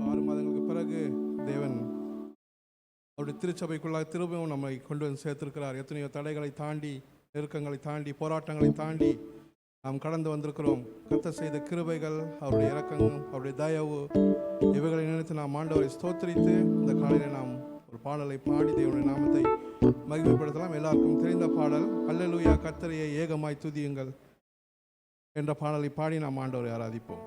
6 மாதங்களுக்கு பிறகு தேவன் அவருடைய திருச்சபைக்குள்ளாக திரும்பவும் நம்மை கொண்டு வந்து சேர்த்திருக்கிறார். எத்தனையோ தடைகளை தாண்டி, நெருக்கங்களை தாண்டி, போராட்டங்களை தாண்டி நாம் கடந்து வந்திருக்கிறோம். கர்த்தர் செய்த கிருபைகள், அவருடைய இரக்கங்கள், அவருடைய தயவு, இவைகளை நினைத்து நாம் ஆண்டவரை ஸ்தோத்திரித்து இந்த காலையில் நாம் ஒரு பாடலை பாடி தேவனுடைய நாமத்தை மகிமைப்படுத்தலாம். எல்லாருக்கும் தெரிந்த பாடல், அல்லேலூயா கர்த்தரையே ஏகமாய் துதியுங்கள் என்ற பாடலை பாடி நாம் ஆண்டவரை ஆராதிப்போம்.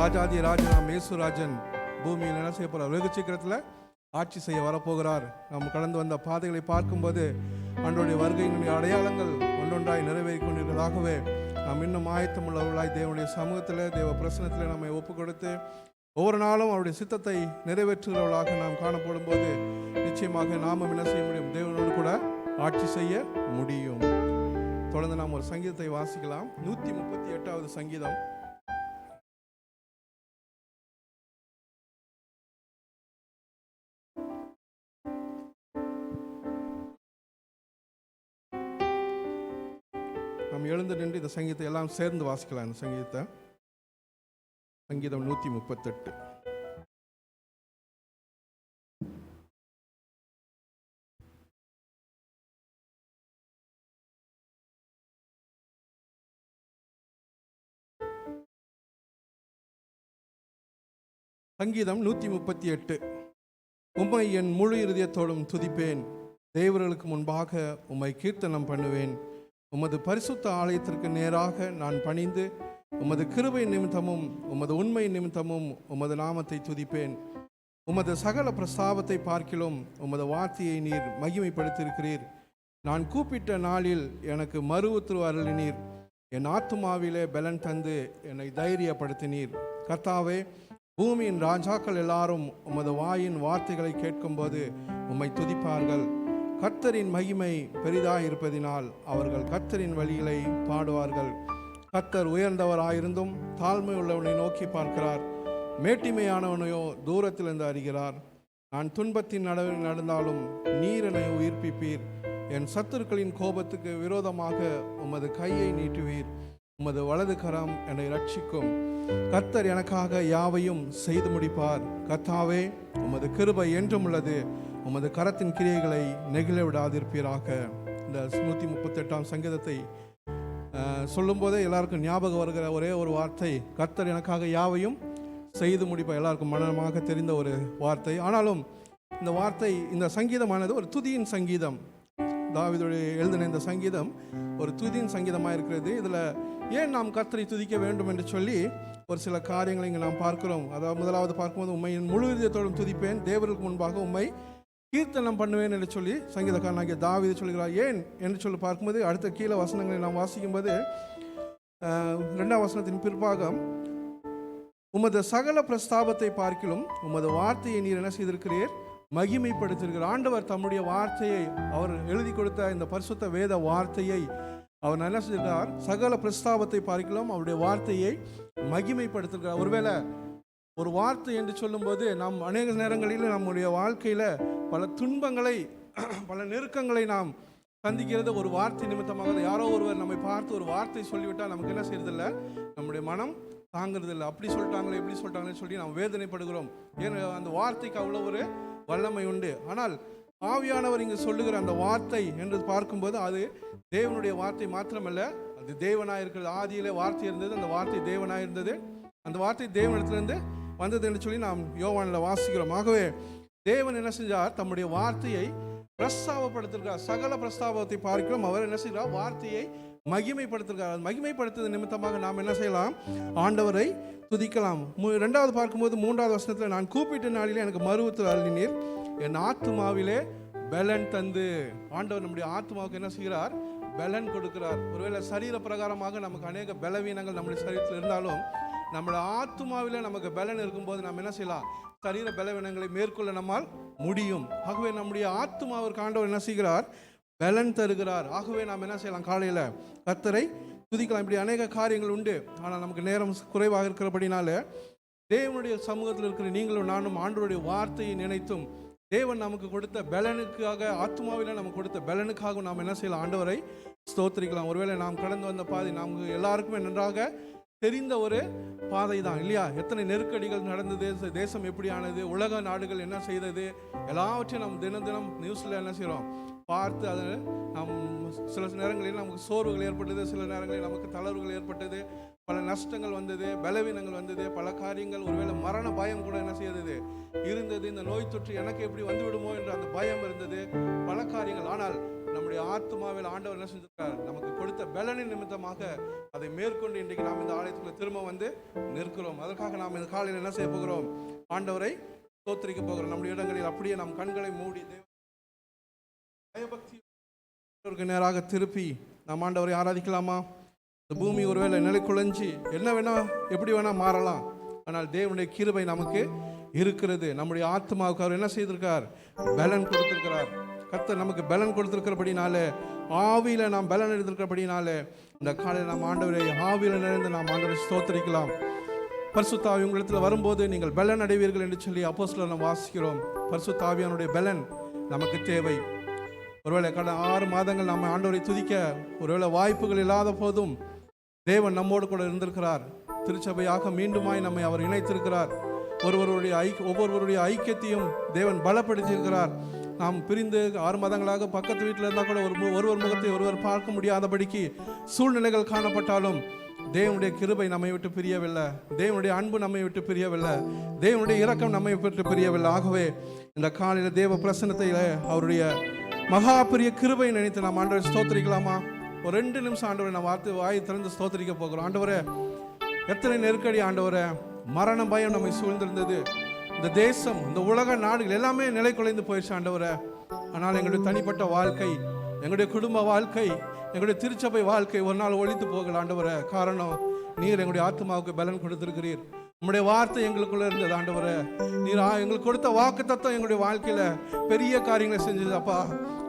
ராஜாதி ராஜனாம் இயேசுராஜன் பூமியில் என்ன செய்ய போகிறார்? வெகு சீக்கிரத்தில் ஆட்சி செய்ய வரப்போகிறார். நாம் கடந்து வந்த பாதைகளை பார்க்கும்போது ஆண்டவருடைய வருகையினுடைய அடையாளங்கள் ஒன்றொன்றாய் நிறைவேறி கொண்டிருக்கிறதாகவே நாம் இன்னும் ஆயத்தமுள்ளவர்களாய் தேவனுடைய சமூகத்தில், தேவ பிரசனத்தில் நம்மை ஒப்பு கொடுத்து ஒவ்வொரு நாளும் அவருடைய சித்தத்தை நிறைவேற்றுகிறவர்களாக நாம் காணப்படும் போது நிச்சயமாக நாமும் என்ன செய்ய முடியும்? தேவனோடு கூட ஆட்சி செய்ய முடியும். தொடர்ந்து நாம் ஒரு சங்கீதத்தை வாசிக்கலாம். 138வது சங்கீதம். நாம் எழுந்து நின்று இந்த சங்கீதத்தை எல்லாம் சேர்ந்து வாசிக்கலாம். இந்த சங்கீதத்தை, சங்கீதம் 138. சங்கீதம் 138. உம்மை என் முழு இருதயத்தோடும் துதிப்பேன், தேவர்களுக்கு முன்பாக உம்மை கீர்த்தனம் பண்ணுவேன். உமது பரிசுத்த ஆலயத்திற்கு நேராக நான் பணிந்து உமது கிருபை நிமித்தமும் உமது உண்மை நிமித்தமும் உமது நாமத்தை துதிப்பேன். உமது சகல பிரஸ்தாபத்தை பார்க்கிலும் உமது வார்த்தையை நீர் மகிமைப்படுத்தியிருக்கிறீர். நான் கூப்பிட்ட நாளில் எனக்கு மறு உத்தரவு அருளினீர். என் ஆத்துமாவிலே பலன் தந்து என்னை தைரியப்படுத்தினீர். கர்த்தாவே, பூமியின் ராஜாக்கள் எல்லாரும் உமது வாயின் வார்த்தைகளை கேட்கும்போது உம்மை துதிப்பார்கள். கர்த்தரின் மகிமை பெரிதாக இருப்பதினால் அவர்கள் கர்த்தரின் வழிகளை பாடுவார்கள். கர்த்தர் உயர்ந்தவராயிருந்தும் தாழ்மை உள்ளவனை நோக்கி பார்க்கிறார், மேட்டிமையானவனையோ தூரத்திலிருந்து அறிகிறார். நான் துன்பத்தின் நடந்தாலும் நீர் என்னை உயிர்ப்பிப்பீர். என் சத்துருக்களின் கோபத்துக்கு விரோதமாக உமது கையை நீட்டுவீர். உமது வலது கரம் என்னை ரட்சிக்கும். கர்த்தர் எனக்காக யாவையும் செய்து முடிப்பார். கர்த்தாவே, உமது கிருபை என்றும் உள்ளது. உமது கரத்தின் கிரியைகளை நெகிழ விடாதிருப்பீராக. இந்த 138ஆம் சங்கீதத்தை சொல்லும் போதே எல்லாருக்கும் ஞாபகம் வருகிற ஒரே ஒரு வார்த்தை, கர்த்தர் எனக்காக யாவையும் செய்து முடிப்பார். எல்லாருக்கும் மனமாக தெரிந்த ஒரு வார்த்தை. ஆனாலும் இந்த வார்த்தை, இந்த சங்கீதமானது ஒரு துதியின் சங்கீதம். தாவீது எழுதின இந்த சங்கீதம் ஒரு துதியின் சங்கீதமாக இருக்கிறது. இதில் ஏன் நாம் கர்த்தரை துதிக்க வேண்டும் என்று சொல்லி ஒரு சில காரியங்களை இங்கே நாம் பார்க்கிறோம். அதாவது முதலாவது பார்க்கும்போது உம்மை முழு இதயத்தோடும் துதிப்பேன், தேவருக்கு முன்பாக உம்மை கீர்த்தனம் பண்ணுவேன் என்று சொல்லி சங்கீதக்காரனாகிய தாவீது சொல்கிறார். ஏன் என்று சொல்லி பார்க்கும்போது அடுத்த கீழே வசனங்களை நாம் வாசிக்கும்போது 2ஆம் வசனத்தின் பிற்பாகம், உமது சகல பிரஸ்தாபத்தை பார்க்கிலும் உமது வார்த்தையை நீர் என்ன செய்திருக்கிறீர்? மகிமைப்படுத்திருக்கிறார். ஆண்டவர் தம்முடைய வார்த்தையை, அவர் எழுதி கொடுத்த இந்த பரிசுத்த வேத வார்த்தையை அவர் என்ன செய்கிறார்? சகல பிரஸ்தாபத்தை பார்க்கலாம் அவருடைய வார்த்தையை மகிமைப்படுத்திருக்கிறார். ஒருவேளை ஒரு வார்த்தை என்று சொல்லும்போது நாம் அநேக நேரங்களில் நம்முடைய வாழ்க்கையில் பல துன்பங்களை, பல நெருக்கங்களை நாம் சந்திக்கிறது ஒரு வார்த்தை நிமித்தமாக. யாரோ ஒருவர் நம்மை பார்த்து ஒரு வார்த்தை சொல்லிவிட்டால் நமக்கு என்ன செய்யறதில்லை? நம்முடைய மனம் தாங்கிறதில்லை. அப்படி சொல்லிட்டாங்களே, எப்படி சொல்லிட்டாங்களே சொல்லி நாம் வேதனைப்படுகிறோம். ஏன்னா அந்த வார்த்தைக்கு அவ்வளோ ஒரு வல்லமை உண்டு. ஆனால் ஆவியானவர் இங்கு சொல்லுகிற அந்த வார்த்தை என்று பார்க்கும்போது அது தேவனுடைய வார்த்தை மாத்திரமல்ல, அது தேவனாக இருக்கிறது. ஆதியிலே வார்த்தை இருந்தது, அந்த வார்த்தை தேவனாக இருந்தது, அந்த வார்த்தை தேவனிடத்திலிருந்து வந்தது என்று சொல்லி நாம் யோவானில் வாசிக்கிறோம். ஆகவே தேவன் என்ன செஞ்சார்? தம்முடைய வார்த்தையை பிரஸ்தாபப்படுத்திருக்கிறார். சகல பிரஸ்தாபத்தை பார்க்கிறோம். அவர் என்ன செய்கிறார்? வார்த்தையை மகிமைப்படுத்திருக்கிறார். மகிமைப்படுத்துவது நிமித்தமாக நாம் என்ன செய்யலாம்? ஆண்டவரை துதிக்கலாம். 2வது பார்க்கும்போது 3வது வசனத்தில், நான் கூப்பிட்ட நாளிலே எனக்கு மறு உத்தரவு அருளினீர். என் ஆத்துமாவிலே பலன் தந்து. ஆண்டவர் நம்முடைய ஆத்மாவுக்கு என்ன செய்கிறார்? பலன் கொடுக்கிறார். ஒருவேளை சரீர பிரகாரமாக நமக்கு அநேக பலவீனங்கள் நம்முடைய சரீரத்தில் இருந்தாலும் நம்முடைய ஆத்மாவிலே நமக்கு பலன் இருக்கும்போது நம்ம என்ன செய்யலாம்? சரீர பலவீனங்களை மேற்கொள்ள நம்மால் முடியும். ஆகவே நம்முடைய ஆத்மாவிற்கு ஆண்டவர் என்ன செய்கிறார்? பலன் தருகிறார். ஆகவே நாம் என்ன செய்யலாம்? காலையில் கர்த்தரை துதிக்கலாம். இப்படி அநேக காரியங்கள் உண்டு. ஆனால் நமக்கு நேரம் குறைவாக இருக்கிறபடினால தேவனுடைய சமூகத்தில் இருக்கிற நீங்களும் நானும் ஆண்டவருடைய வார்த்தையை நினைத்தும் தேவன் நமக்கு கொடுத்த பலனுக்காக, ஆத்மாவில் நமக்கு கொடுத்த பலனுக்காக நாம் என்ன செய்யலாம்? ஆண்டவரை ஸ்தோத்திரிக்கலாம். ஒருவேளை நாம் கடந்து வந்த பாதை நமக்கு எல்லாருக்குமே நன்றாக தெரிந்த ஒரு பாதை தான் இல்லையா? எத்தனை நெருக்கடிகள் நடந்தது, தேசம் எப்படி ஆனது, உலக நாடுகள் என்ன செய்தது, எல்லாவற்றையும் நாம் தினம் தினம் நியூஸில் என்ன செய்கிறோம்? பார்த்து அதை நாம் சில நேரங்களில் நமக்கு சோர்வுகள் ஏற்பட்டது, சில நேரங்களில் நமக்கு தளர்வுகள் ஏற்பட்டது, பல நஷ்டங்கள் வந்தது, பலவீனங்கள் வந்தது, பல காரியங்கள், ஒருவேளை மரண பயம் கூட என்ன செய்தது இருந்தது. இந்த நோய் தொற்று எனக்கு எப்படி வந்துவிடுமோ என்ற அந்த பயம் இருந்தது, பல காரியங்கள். ஆனால் நம்முடைய ஆத்மாவில் ஆண்டவர் என்ன செஞ்சிருக்கார்? நமக்கு கொடுத்த பலனின் நிமித்தமாக அதை மேற்கொண்டு இன்றைக்கு நாம் இந்த ஆலயத்துக்குள்ள திரும்ப வந்து நிற்கிறோம். அதற்காக நாம் இந்த காலையில் என்ன செய்ய போகிறோம்? ஆண்டவரை ஸ்தோத்திரிக்க போகிறோம். நம்முடைய இடங்களில் அப்படியே நம் கண்களை மூடி பயபக்தி நேராக திருப்பி நாம் ஆண்டவரை ஆராதிக்கலாமா? இந்த பூமி ஒருவேளை நிலை குலைஞ்சி என்ன வேணா எப்படி வேணா மாறலாம். ஆனால் தேவனுடைய கிருபை நமக்கு இருக்கிறது. நம்முடைய ஆத்மாவுக்கு அவர் என்ன செய்திருக்கார்? பலன் கொடுத்திருக்கிறார். கர்த்தர் நமக்கு பலன் கொடுத்திருக்கிறபடினாலே, ஆவியில நாம் பலன் எடுத்திருக்கிறபடினாலே இந்த காலையில் நாம் ஆண்டவரை ஆவியில நிறைந்து நாம் ஆண்டவரை ஸ்தோத்திரிக்கலாம். பரிசுத்த ஆவி உங்களிடத்தில் வரும்போது நீங்கள் பலன் அடைவீர்கள் என்று சொல்லி அப்போஸ்தலர் நாம் வாசிக்கிறோம். பரிசுத்த ஆவியானுடைய பலன் நமக்கு தேவை. ஒருவேளை கடந்த 6 மாதங்கள் நாம் ஆண்டவரை துதிக்க ஒருவேளை வாய்ப்புகள் இல்லாத போதும் தேவன் நம்மோடு கூட இருந்திருக்கிறார். திருச்சபையாக மீண்டுமாய் நம்மை அவர் இணைத்திருக்கிறார். ஒவ்வொருவருடைய ஐக்கியத்தையும் தேவன் பலப்படுத்தியிருக்கிறார். நாம் பிரிந்து 6 மாதங்களாக பக்கத்து வீட்டில் இருந்தால் கூட ஒருவர் முகத்தை ஒருவர் பார்க்க முடியாதபடிக்கு சூழ்நிலைகள் காணப்பட்டாலும் தேவனுடைய கிருபை நம்மை விட்டு பிரியவில்லை. தேவனுடைய அன்பு நம்மை விட்டு பிரியவில்லை. தேவனுடைய இரக்கம் நம்மை விட்டு பிரியவில்லை. ஆகவே இந்த காலையில் தேவ பிரசன்னத்தையில அவருடைய மகா பெரிய கிருபை நினைத்து நாம் ஆண்டவரை ஸ்தோத்திரிக்கலாமா? ஒரு 2 நிமிஷம் ஆண்டவரை நான் வாயை திறந்து ஸ்தோத்திரிக்க போகிறோம். ஆண்டவரே, எத்தனை நெருக்கடி ஆண்டவரே, மரண பயம் நம்மை சூழ்ந்திருந்தது. இந்த தேசம், இந்த உலக நாடுகள் எல்லாமே நிலை குலைந்து போயிடுச்சு ஆண்டவரே. ஆனால் எங்களுடைய தனிப்பட்ட வாழ்க்கை, எங்களுடைய குடும்ப வாழ்க்கை, எங்களுடைய திருச்சபை வாழ்க்கை ஒரு நாள் ஒழித்து போகல ஆண்டவரே. காரணம், நீர் எங்களுடைய ஆத்மாவுக்கு பலன் கொடுத்திருக்கிறீர். உங்களுடைய வார்த்தை எங்களுக்குள்ள இருந்தது ஆண்டவரே. நீர் எங்களுக்கு கொடுத்த வாக்கு தத்துவம் எங்களுடைய வாழ்க்கையில பெரிய காரியங்களை செஞ்சது அப்பா.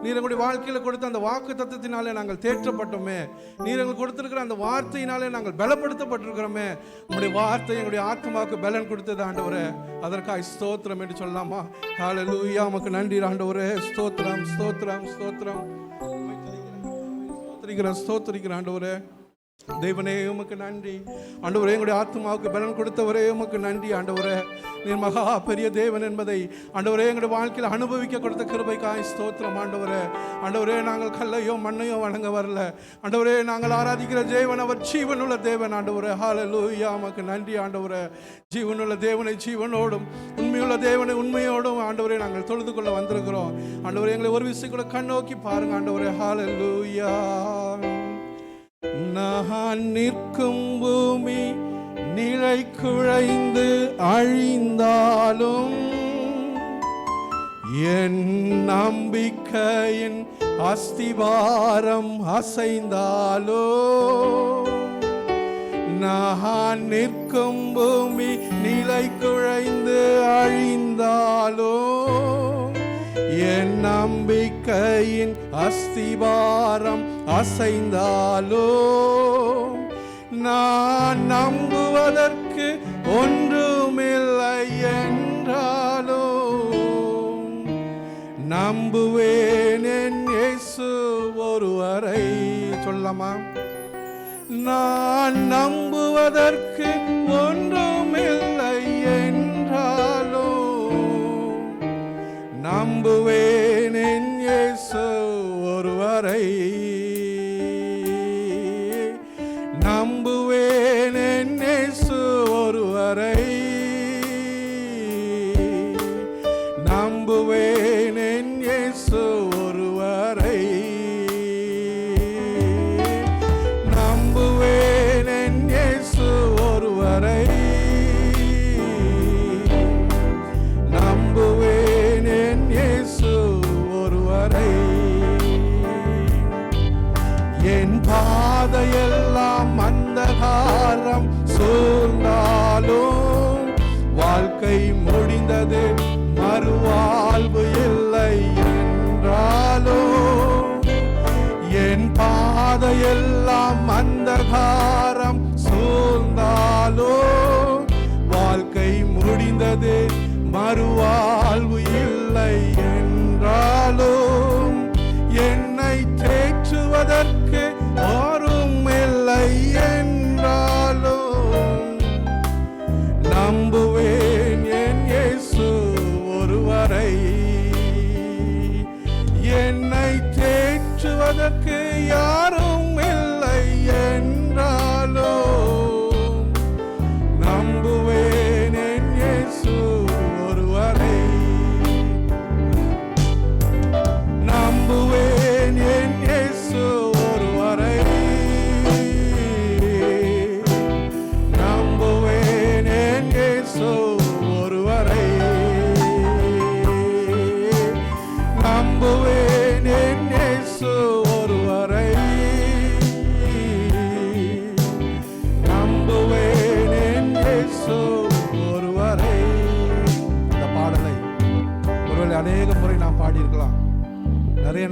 நீர் எங்களுடைய வாழ்க்கையில கொடுத்த அந்த வாக்கு தத்துவத்தினாலே நாங்கள் தேற்றப்பட்டோமே. நீர் எங்களுக்கு கொடுத்திருக்கிற அந்த வார்த்தையினாலே நாங்கள் பலப்படுத்தப்பட்டிருக்கிறோமே. உங்களுடைய வார்த்தை எங்களுடைய ஆத்மாவுக்கு பலன் கொடுத்தது ஆண்டவரே. அதற்காக ஸ்தோத்திரம் என்று சொல்லலாமா? ஹல்லேலூயா, உமக்கு நன்றி ஆண்டவரே. ஸ்தோத்திரம் ஸ்தோத்திரம் ஸ்தோத்திரம் ஸ்தோத்திரிக்கிறேன் ஆண்டவரே. தேவனே உமக்கு நன்றி ஆண்டவரே. எங்களுடைய ஆத்மாவுக்கு பலன் கொடுத்தவரே உமக்கு நன்றி ஆண்டவரே. நீர் மகா பெரிய தேவன் என்பதை ஆண்டவரே எங்களுடைய வாழ்க்கையில் அனுபவிக்க கொடுத்த கிருபைக்காய் ஸ்தோத்திரம் ஆண்டவரே. ஆண்டவரே, நாங்கள் கல்லையோ மண்ணையோ வணங்க வரல ஆண்டவரே. நாங்கள் ஆராதிக்கிற தேவன் அவர் ஜீவனுள்ள தேவன் ஆண்டவரே. ஹல்லேலூயா, உமக்கு நன்றி ஆண்டவரே. ஜீவனுள்ள தேவனை ஜீவனோடும், உண்மையுள்ள தேவனை உண்மையோடும் ஆண்டவரே நாங்கள் தொழுது கொள்ள வந்திருக்கிறோம் ஆண்டவரே. எங்களை ஒரு விஷயம் கூட கண்ணோக்கி பாருங்க ஆண்டவரே. ஹல்லேலூயா. நான் நிற்கும் பூமி நிலை குழைந்து அழிந்தாலும், என் நம்பிக்கையின் அஸ்திவாரம் அசைந்தாலோ, நான் நிற்கும் பூமி நிலை குழைந்து அழிந்தாலோ, என் நம்பிக்கையின் அஸ்திவாரம் அசைந்தாலோ, நான் நம்புவதற்கு ஒன்றுமில்லை என்றாலோ, நம்புவேன் என் இயேசு ஒருவரை. சொல்லலாமா? நான் நம்புவதற்கு ஒன்றுமில்லை என்றாலோ, நம்புவேன் என் இயேசு ஒருவரை. நம்புவேன் என் இயேசு ஒருவரை. நம்புவேன் என் இயேசு ஒருவரை. நம்புவேன் என் இயேசு ஒருவரை. நம்புவேன் என் இயேசு ஒருவரை. என் பாதையெல்லாம் அந்தகாரம் சூழ்ந்தாலும், வாழ்க்கை முடிந்தது மறுவாழ்வு இல்லை என்றாலும், என் பாதையெல்லாம் அந்தகாரம் சூழ்ந்தாலும், வாழ்க்கை முடிந்தது மறுவாழ்வு இல்லை என்றாலும், என்னை தேற்றுவதற்கு யாரும் இல்லை என்றாலும், நம்புவேன் என் இயேசு ஒருவரை. என்னை தேற்றுவதற்கு யாரும் இல்லை என்றாலும்,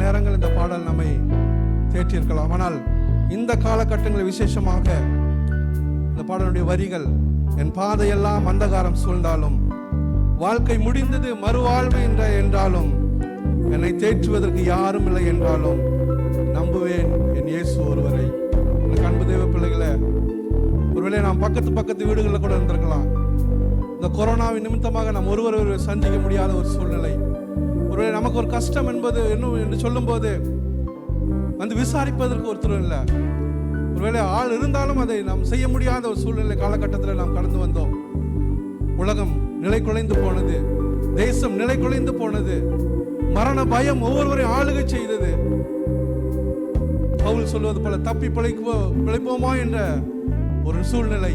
நேரங்கள் இந்த பாடல் நம்மை தேற்றியிருக்கலாம். ஆனால் இந்த காலகட்டங்களில் விசேஷமாக இந்த பாடலுடைய வரிகள், என் பாதையெல்லாம் அந்தகாரம் சூழ்ந்தாலும், வாழ்க்கை முடிந்தது மறுவாழ்வு என்றாலும், என்னை தேற்றுவதற்கு யாரும் இல்லை என்றாலும், நம்புவேன் என் இயேசு ஒருவரை. எனக்கு அன்பு தேவ பிள்ளைகளை, ஒருவேளை நாம் பக்கத்து வீடுகளில் கூட இருந்திருக்கலாம். இந்த கொரோனாவின் நிமித்தமாக நாம் ஒருவர் சந்திக்க முடியாத ஒரு சூழ்நிலை. ஒருவேளை நமக்கு ஒரு கஷ்டம் என்பது என்று சொல்லும் போது வந்து விசாரிப்பதற்கு ஒருத்தர் இல்லை. ஒருவேளை ஆள் இருந்தாலும் அதை நாம் செய்ய முடியாத ஒரு சூழ்நிலை காலகட்டத்தில் நாம் கடந்து வந்தோம். உலகம் நிலை குலைந்து போனது, தேசம் நிலை குலைந்து போனது, மரண பயம் ஒவ்வொருவரையும் ஆளுகை செய்தது. பவுல் சொல்வது போல தப்பி பிழைப்போமா என்ற ஒரு சூழ்நிலை.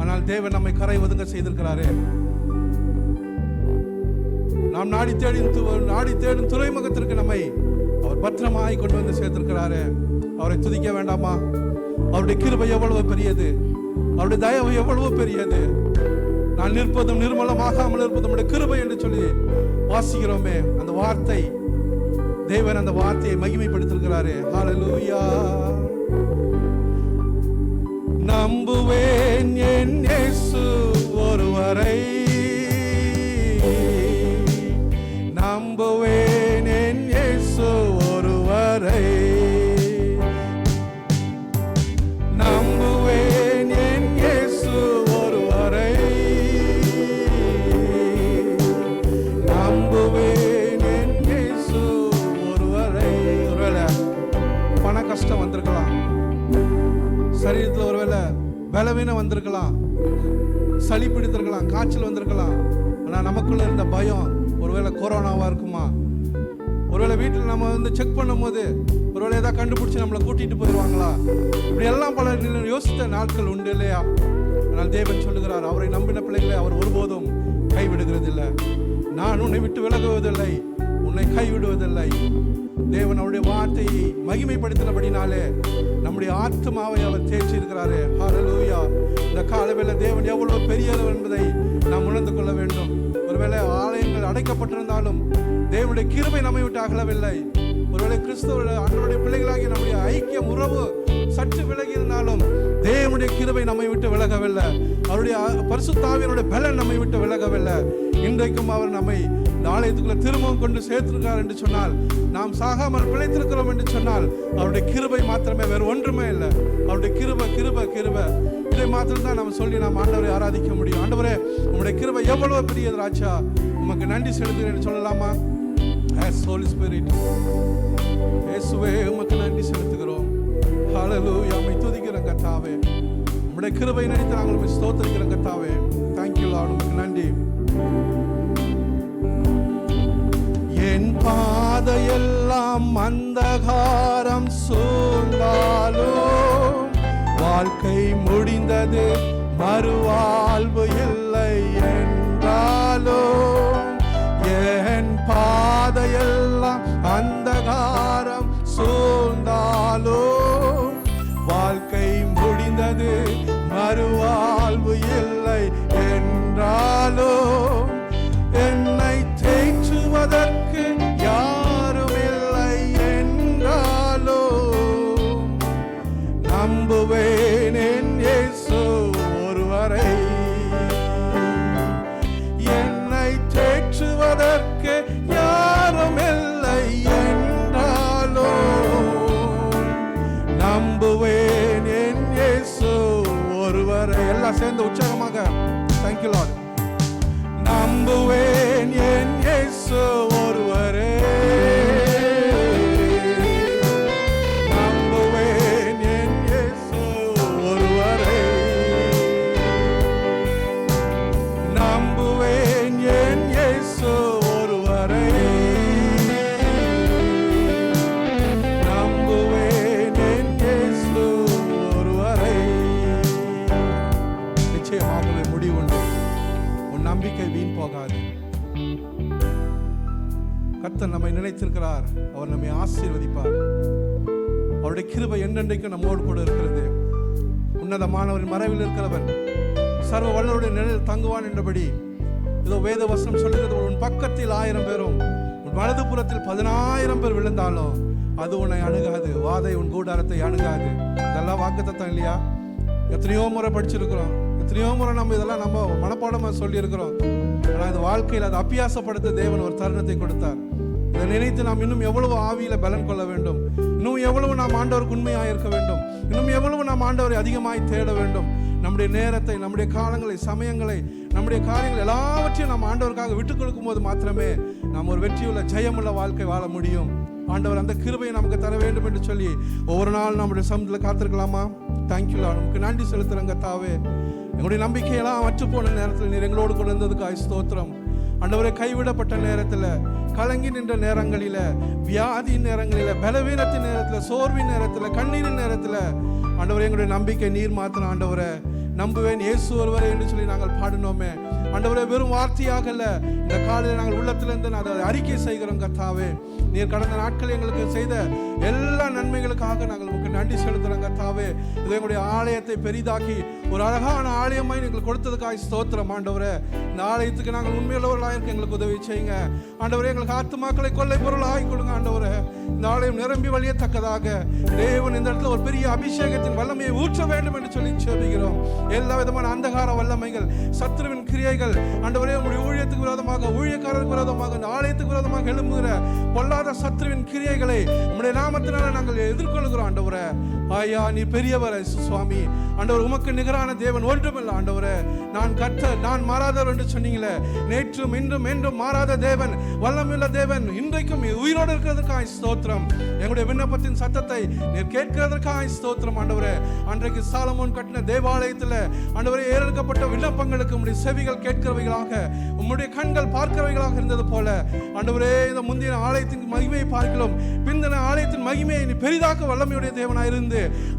ஆனால் தேவன் நம்மை கரை ஒதுங்க செய்திருக்கிறாரே. நாம் நாடி தேடும் துறைமுகத்திற்கு நம்மை அவர் பத்திரமாய் கொண்டு வந்து சேர்த்திருக்கிறாரே. அவரை துதிக்க வேண்டாமா? அவருடைய கிருபை எவ்வளவு பெரியது, அவருடைய தயவு எவ்வளவு பெரியது. நான் நிற்பதும் நிர்மலமாகாமல் இருப்பதும் உடைய கிருபை என்று சொல்லி வாசிக்கிறோமே. அந்த வார்த்தை, தேவன் அந்த வார்த்தையை மகிமைப்படுத்திருக்கிறாரே. ஹல்லேலூயா. நம்புவேன் என் இயேசு ஒருவரை, நம்புவேன் என் இயேசு ஒருவரை, நம்புவேன் என் இயேசு ஒருவரை, நம்புவேன் என் இயேசு ஒருவரை. ஒருவேளை பண கஷ்டம் வந்திருக்கலாம், சரீரத்தில் ஒருவேளை பலவீனம் வந்திருக்கலாம், சளி பிடித்திருக்கலாம், காய்ச்சல் வந்திருக்கலாம். ஆனால் நமக்குள்ள இருந்த பயம், ஒருவேளை கொரோனாவா இருக்குமா, ஒருவேளை வீட்டில் நம்ம வந்து செக் பண்ணும் போது ஒருவேளை ஏதாவது கண்டுபிடிச்சி நம்மளை கூட்டிட்டு போயிடுவாங்களா, இப்படி எல்லாம் பல யோசித்த நாட்கள் உண்டு இல்லையா? ஆனால் தேவன் சொல்லுகிறார், அவரை நம்பின பிள்ளைகளை அவர் ஒருபோதும் கைவிடுகிறதில்லை. நான் உன்னை விட்டு விலகுவதில்லை, உன்னை கைவிடுவதில்லை. தேவன் அவருடைய வார்த்தையை மகிமைப்படுத்தினபடினாலே நம்முடைய ஆத்மாவை அவர் தேற்றி இருக்கிறாரே. ஹல்லேலூயா. இந்த காலவேளை தேவன் எவ்வளவு பெரியவர் என்பதை நாம் உணர்ந்து கொள்ள வேண்டும். ஒருவேளை ஆலயங்கள் அடைக்கப்பட்டிருந்தாலும் தேவனுடைய கிருபை நம்மை விட்டு அகலவில்லை. ஒருவேளை கிறிஸ்தவ ஆண்டவருடைய பிள்ளைகளாகி நம்முடைய ஐக்கியம் உறவு சற்று விலகி இருந்தாலும் தேவனுடைய கிருபை நம்மை விட்டு விலகவில்லை. அவருடைய பரிசுத்த ஆவியினுடைய பலன் நம்மை விட்டு விலகவில்லை. இன்றைக்கும் அவர் நம்மை இந்த ஆலயத்துக்குள்ள திரும்பவும் கொண்டு சேர்த்திருக்கிறார் என்று சொன்னால், நாம் சாகாமல் பிழைத்திருக்கிறோம் என்று சொன்னால், அவருடைய கிருபை மாத்திரமே, வேறு ஒன்றுமே இல்லை. அவருடைய கிருபை கிருபை கிருபை இதை மாத்திரம் தான் நம்ம சொல்லி நாம் ஆண்டவரை ஆராதிக்க முடியும். ஆண்டவரே, உங்களுடைய கிருபை எவ்வளவு பெரியது ராஜா, உமக்கு நன்றி செலுத்துகிறேன் சொல்லலாமா? Holy Spirit, இயேசுவே உமக்கு நன்றி செலுத்துகிறோம். ஹல்லேலூயா. உம்மை துதிக்கிறோம் கர்த்தாவே. உம்முடைய கிருபை நினைத்து நாங்கள் உம்மை ஸ்தோத்திரிக்கிறோம் கர்த்தாவே. Thank you Lord. உமக்கு நன்றி. என் பாதையெல்லாம் அந்தகாரம் சூழ்ந்தாலும், வாழ்க்கை முடிந்தது மறுவாழ்வு இல்லை என்றாலும், என் பாதையெல்லாம் அந்தகாரம் சூழ்ந்தாலும், வாழ்க்கை முடிந்தது மறுவாழ்வு இல்லை என்றாலும், என்னை தேற்றுவதற்கு யாரும் இல்லை என்றாலும், நம்புவேன் என் இயேசு ஒருவரை, என்னை தேற்றுவதற்கு யாரும் இல்லை என்றாலும், நம்புவேன் என் இயேசு ஒருவரை. எல்லாம் சேர்ந்து உற்சாகமாக Thank you Lord. நம்புவேன் என் இயேசு ஒருவரே, நம்புவேன் என் இயேசு ஒருவரே, நம்புவேன் என் இயேசு ஒருவரே, நம்புவேன் என் இயேசு ஒருவரை. நிச்சயமாகவே முடிவுண்டு. உன் நம்பிக்கை வீண் போகாது. கர்த்தர் நம்மை நினைத்திருக்கிறார், அவர் நம்மை ஆசீர்வதிப்பார். அவருடைய கிருபை என்றென்றைக்கும் நம்மோடு கூட இருக்கிறது. உன்னதமானவரின் மறைவில் இருக்கிறவன் சர்வ வல்லவருடைய நிழலில் தங்குவான் என்றபடி, இதோ வேத வசனம் சொல்லுகிறது, உன் பக்கத்தில் 1000 பேரும் உன் வலது புறத்தில் 10,000 பேர் விழுந்தாலும் அது உன்னை அணுகாது. வாதை உன் கூடாரத்தை அணுகாது. இதெல்லாம் வாக்குத்தத்தம் இல்லையா? எத்தனையோ முறை படிச்சிருக்கிறோம், எத்தனையோ முறை நம்ம இதெல்லாம் நம்ம மனப்பாடமா சொல்லி இருக்கிறோம். ஆனால் இந்த வாழ்க்கையில் அதை அபியாசப்படுத்த தேவன் ஒரு தருணத்தை கொடுத்தார். இதை நினைத்து நாம் இன்னும் எவ்வளவு ஆவியில பலன் கொள்ள வேண்டும், இன்னும் எவ்வளவு நாம் ஆண்டவருக்கு உண்மையாக இருக்க வேண்டும், இன்னும் எவ்வளவு நாம் ஆண்டவரை அதிகமாய் தேட வேண்டும். நம்முடைய நேரத்தை, நம்முடைய காலங்களை, சமயங்களை, நம்முடைய காரியங்கள் எல்லாவற்றையும் நாம் ஆண்டவருக்காக விட்டுக் கொடுக்கும் போது மாத்திரமே நாம் ஒரு வெற்றியுள்ள ஜெயமுள்ள வாழ்க்கை வாழ முடியும். ஆண்டவர் அந்த கிருபையை நமக்கு தர வேண்டும் என்று சொல்லி ஒவ்வொரு நாள் நம்முடைய சமூகத்தில் காத்திருக்கலாமா? Thank you Lord. நமக்கு நன்றி செலுத்துறங்க தாவே. எங்களுடைய நம்பிக்கையெல்லாம் அற்று போன நேரத்தில் நீர் எங்களோடு கொண்டு வந்ததுக்காய் ஸ்தோத்திரம். ஆண்டவரே, கைவிடப்பட்ட நேரத்தில், கலங்கி நின்ற நேரங்களில், வியாதியின் நேரங்களில், பலவீனத்தின் நேரத்தில், சோர்வின் நேரத்தில், கண்ணீரின் நேரத்தில் ஆண்டவரே எங்களுடைய நம்பிக்கை நீர் மாத்திரம். ஆண்டவரே, நம்புவேன் இயேசு ஒருவரே என்று சொல்லி நாங்கள் பாடினோமே. ஆண்டவரே, வெறும் வார்த்தையாக அல்ல, இந்த காலையில் நாங்கள் உள்ளத்திலிருந்து அதை அறிக்கை செய்கிறோம் கர்த்தாவே. நீர் கடந்த நாட்கள் எங்களுக்கு செய்த எல்லா நன்மைகளுக்காக நாங்கள் உங்களுக்கு நன்றி செலுத்துகிறோம் கர்த்தாவே. இதை எங்களுடைய ஆலயத்தை பெரிதாக்கி ஒரு அழகான ஆலயமாய் எங்களுக்கு கொடுத்ததுக்காக ஸ்தோத்திரம் ஆண்டவரே. இந்த ஆலயத்துக்கு நாங்கள் உண்மையுள்ளவர்களாக இருக்க எங்களுக்கு உதவி செய்யுங்க ஆண்டவரே. எங்களுக்கு ஆத்துமாக்களை கொள்ளை பொருள் ஆகி கொடுங்க ஆண்டவரே. இந்த ஆலயம் நிரம்பி வழியத்தக்கதாக தேவன் இந்த இடத்துல ஒரு பெரிய அபிஷேகத்தின் வல்லமையை ஊற்ற வேண்டும் என்று சொல்லி ஜெபிக்கிறோம். எல்லா விதமான அந்தகார வல்லமைகள், சத்துருவின் கிரியைகள் ஆண்டவரே, உங்களுடைய ஊழியத்துக்கு விரோதமாக, ஊழியக்காரருக்கு விரோதமாக, இந்த ஆலயத்துக்கு விரோதமாக எழும்புகிற பொல்லாத சத்துருவின் கிரியைகளை உம்முடைய நாமத்தினால நாங்கள் எதிர்கொள்கிறோம் ஆண்டவரே. ஆயா, நீ பெரியவர் சுவாமி. ஆண்டவர், உமக்கு நிகரான தேவன் ஒன்றுமில்லை ஆண்டவரே. நான் கர்த்தர், நான் மாறாதவர் என்று சொன்னீங்களே. நேற்றும் இன்றும் என்றும் மாறாத தேவன், வல்லமையுள்ள தேவன், இன்றைக்கும் உயிரோடு இருக்கிறதுக்காக ஸ்தோத்திரம். எங்களுடைய விண்ணப்பத்தின் சத்தத்தை நீர் கேட்கிறதற்காக ஸ்தோத்திரம் ஆண்டவரே. அன்றைக்கு சாலமோன் கட்டின தேவாலயத்தில் ஆண்டவரே ஏறெடுக்கப்பட்ட விண்ணப்பங்களுக்கு உம்முடைய செவிகள் கேட்கிறவைகளாக, உம்முடைய கண்கள் பார்க்கிறவைகளாக இருந்தது போல ஆண்டவரே, இந்த முந்தின ஆலயத்தின் மகிமையை பார்க்கலாம், பிந்தின ஆலயத்தின் மகிமையை நீ பெரிதாக்க வல்லமையுடைய தேவனாக இருந்து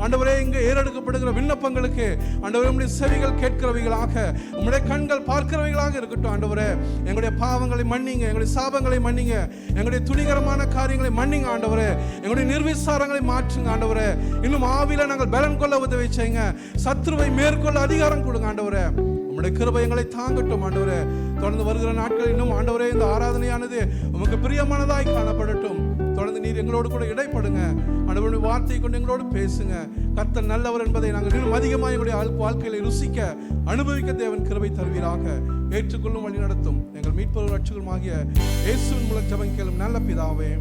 ஆண்டவரே, இங்கே ஏறெடுக்கப்படுகிற விண்ணப்பங்களுக்கு ஆண்டவரே உம்முடைய செவிகள் கேட்கிறவைகளாக, உம்முடைய கண்கள் பார்க்கிறவைகளாக இருக்கட்டும் ஆண்டவரே. எங்களுடைய பாவங்களை மன்னிங்க, எங்களுடைய சாபங்களை மன்னிங்க, எங்களுடைய துணிகரமான காரியங்களை மன்னிங்க ஆண்டவரே. எங்களுடைய நிர்விசாரங்களை மாற்றுங்க ஆண்டவரே. இன்னும் ஆவில நாங்கள் பலன் கொள்ள உதவி செய்யுங்க. சத்ருவை மேற்கொள்ள அதிகாரம் கொடுங்க ஆண்டவரே. உம்முடைய கிருபை எங்களை தாங்கட்டும் ஆண்டவரே. தொடர்ந்து வருகிற நாட்கள் இன்னும் ஆண்டவரே இந்த ஆராதனையானது உமக்கு பிரியமானதாய் காணப்படட்டும். தொடர்ந்து நீர் எங்களோடு கூட இடைப்படுங்க ஆண்டவருடைய வார்த்தையை கொண்டு எங்களோடு பேசுங்க. கர்த்தர் நல்லவர் என்பதை நாங்கள் இன்னும் அதிகமாக எங்களுடைய வாழ்க்கையில ருசிக்க, அனுபவிக்க தேவன் கிருபை தருவீராக. ஏற்றுக்கொள்ளும் வழி நடத்தும் எங்கள் மீட்பரும் ரட்சகரும் ஆகிய இயேசுவின் மூலம் ஜெபம் கேளும் நல்ல பிதாவே,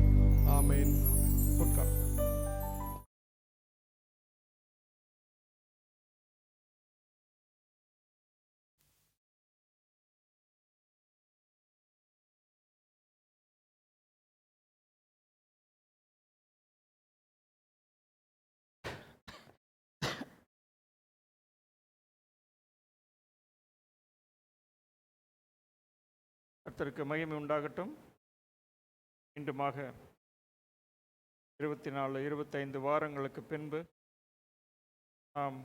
ஆமென். கர்த்தருக்கு மகிமை உண்டாகட்டும். மீண்டுமாக 24-25 வாரங்களுக்கு பின்பு நாம்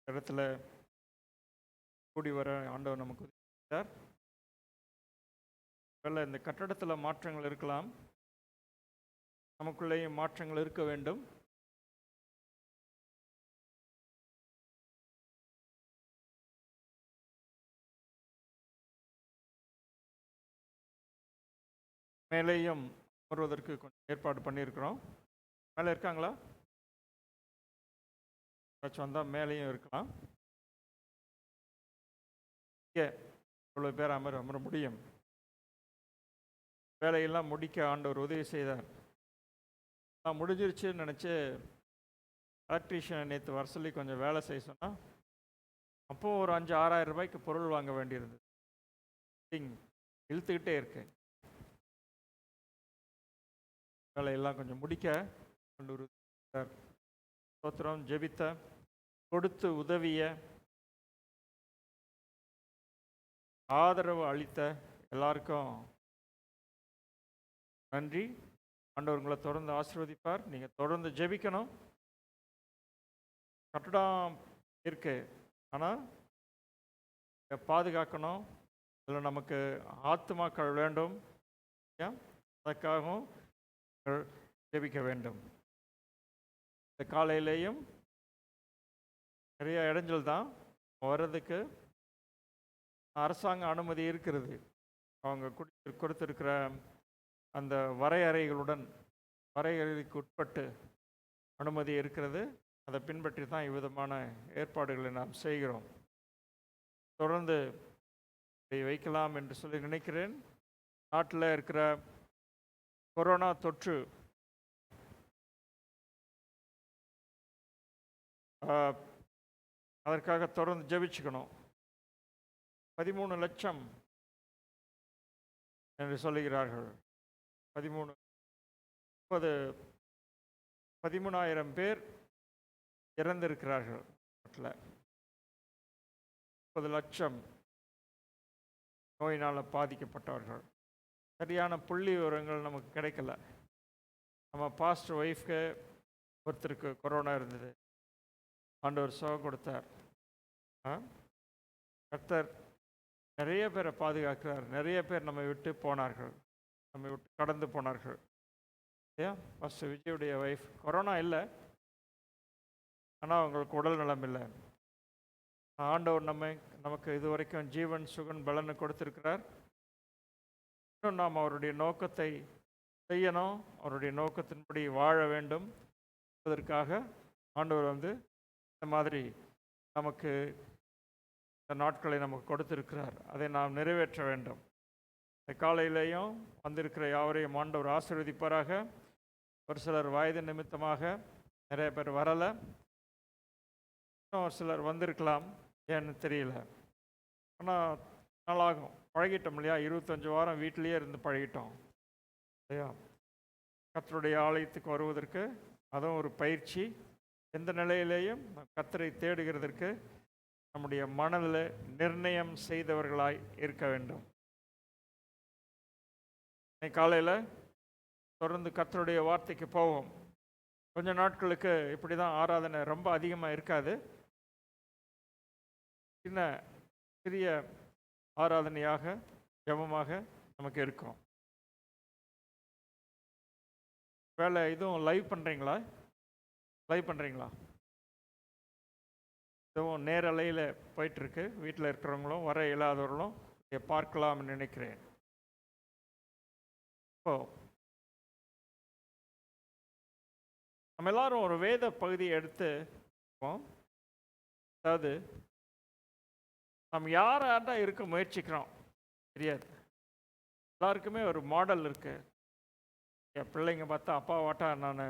இடத்துல கூடி வர ஆண்டவர் நமக்கு உதவிட்டார். வேலை இந்த கட்டடத்தில் மாற்றங்கள் இருக்கலாம், நமக்குள்ளேயும் மாற்றங்கள் இருக்க வேண்டும். மேலேயும் வருவதற்கு கொஞ்சம் ஏற்பாடு பண்ணியிருக்கிறோம். மேலே இருக்காங்களா? ஏதாச்சும் வந்தால் மேலேயும் இருக்கலாம். இங்கே இவ்வளோ பேர் அமர முடியும். வேலையெல்லாம் முடிக்க ஆண்டவர் உதவி செய்தார். நான் முடிஞ்சிருச்சுன்னு நினச்சி எலக்ட்ரீஷியனை நேற்று வர சொல்லி கொஞ்சம் வேலை செய்ய சொன்னால், அப்போது ஒரு 5,000-6,000 ரூபாய்க்கு பொருள் வாங்க வேண்டியிருந்தது. இழுத்துக்கிட்டே இருக்கேன். வேலையெல்லாம் கொஞ்சம் முடிக்க கொண்டு ஸ்தோத்திரம். ஜெபித்த, கொடுத்து உதவிய, ஆதரவு அளித்த எல்லாருக்கும் நன்றி. ஆண்டவர் உங்களை தொடர்ந்து ஆசீர்வதிப்பார். நீங்கள் தொடர்ந்து ஜெபிக்கணும். கட்டடம் இருக்கு, ஆனால் பாதுகாக்கணும். அதில் நமக்கு ஆத்துமாக்கள் வேண்டும். அதற்காகவும் ஜெபிக்க வேண்டும். இந்த காலையிலேயும் நிறைய இடைஞ்சல் தான் வர்றதுக்கு. அரசாங்க அனுமதி இருக்கிறது. அவங்க கொடுத்துருக்கிற அந்த வரையறைக்கு உட்பட்டு அனுமதி இருக்கிறது. அதை பின்பற்றி தான் இவ்விதமான ஏற்பாடுகளை நாம் செய்கிறோம். தொடர்ந்து இதை வைக்கலாம் என்று சொல்லி நினைக்கிறேன். நாட்டில் இருக்கிற கொரோனா தொற்று அதற்காக தொடர்ந்து ஜெபிச்சுக்கணும். 13 லட்சம் என்று சொல்லுகிறார்கள். 13,000 பேர் இறந்திருக்கிறார்கள். நாட்டில் 30 லட்சம் நோயினால் பாதிக்கப்பட்டவர்கள். சரியான புள்ளி விவரங்கள் நமக்கு கிடைக்கல. நம்ம பாஸ்டர் ஒய்ஃப்க்கு ஒருத்தருக்கு கொரோனா இருந்தது. ஆண்டவர் சுகம் கொடுத்தார். கர்த்தர் நிறைய பேரை பாதுகாக்கிறார். நிறைய பேர் நம்மை விட்டு போனார்கள், நம்மை விட்டு கடந்து போனார்கள். ஏன் பாஸ்டர் விஜயுடைய ஒய்ஃப் கொரோனா இல்லை, ஆனால் அவங்களுக்கு உடல் நலம் இல்லை. ஆண்டவர் நமக்கு இதுவரைக்கும் ஜீவன் சுகன் பலனை கொடுத்திருக்கிறார். இன்னும் நாம் அவருடைய நோக்கத்தை செய்யணும், அவருடைய நோக்கத்தின்படி வாழ வேண்டும். அதற்காக ஆண்டவர் இந்த மாதிரி நமக்கு இந்த நாட்களை நமக்கு கொடுத்திருக்கிறார். அதை நாம் நிறைவேற்ற வேண்டும். இந்த காலையிலேயும் வந்திருக்கிற யாவரையும் ஆண்டவர் ஆசீர்வதிப்பாராக. ஒரு சிலர் வயது நிமித்தமாக நிறைய பேர் வரலை, இன்னும் ஒரு சிலர் வந்திருக்கலாம், ஏன்னு தெரியல. ஆனால் நல்லாகும், பழகிட்டோம் இல்லையா? 25 வாரம் வீட்டிலேயே இருந்து பழகிட்டோம் இல்லையா? கர்த்தருடைய ஆலயத்துக்கு வருவதற்கு அதுவும் ஒரு பயிற்சி. எந்த நிலையிலேயும் கர்த்தரை தேடுகிறதற்கு நம்முடைய மனதில் நிர்ணயம் செய்தவர்களாய் இருக்க வேண்டும். காலையில் தொடர்ந்து கர்த்தருடைய வார்த்தைக்கு போவோம். கொஞ்ச நாட்களுக்கு இப்படி தான் ஆராதனை ரொம்ப அதிகமாக இருக்காது. சிறிய ஆராதனையாக ஜெபமாக நமக்கு இருக்கும். வேலை இதுவும் லைவ் பண்ணுறீங்களா? இதுவும் நேரலையில் போயிட்டுருக்கு. வீட்டில் இருக்கிறவங்களும் வர இயலாதவர்களும் இதை பார்க்கலாம்னு நினைக்கிறேன். இப்போ நம்ம எல்லாரும் ஒரு வேத பகுதியை எடுத்து, அதாவது நம்ம யாராண்டா இருக்க முயற்சிக்கிறோம் தெரியாது. எல்லாருக்குமே ஒரு மாடல் இருக்குது. என் பிள்ளைங்க பார்த்தா அப்பா வாட்டா நான்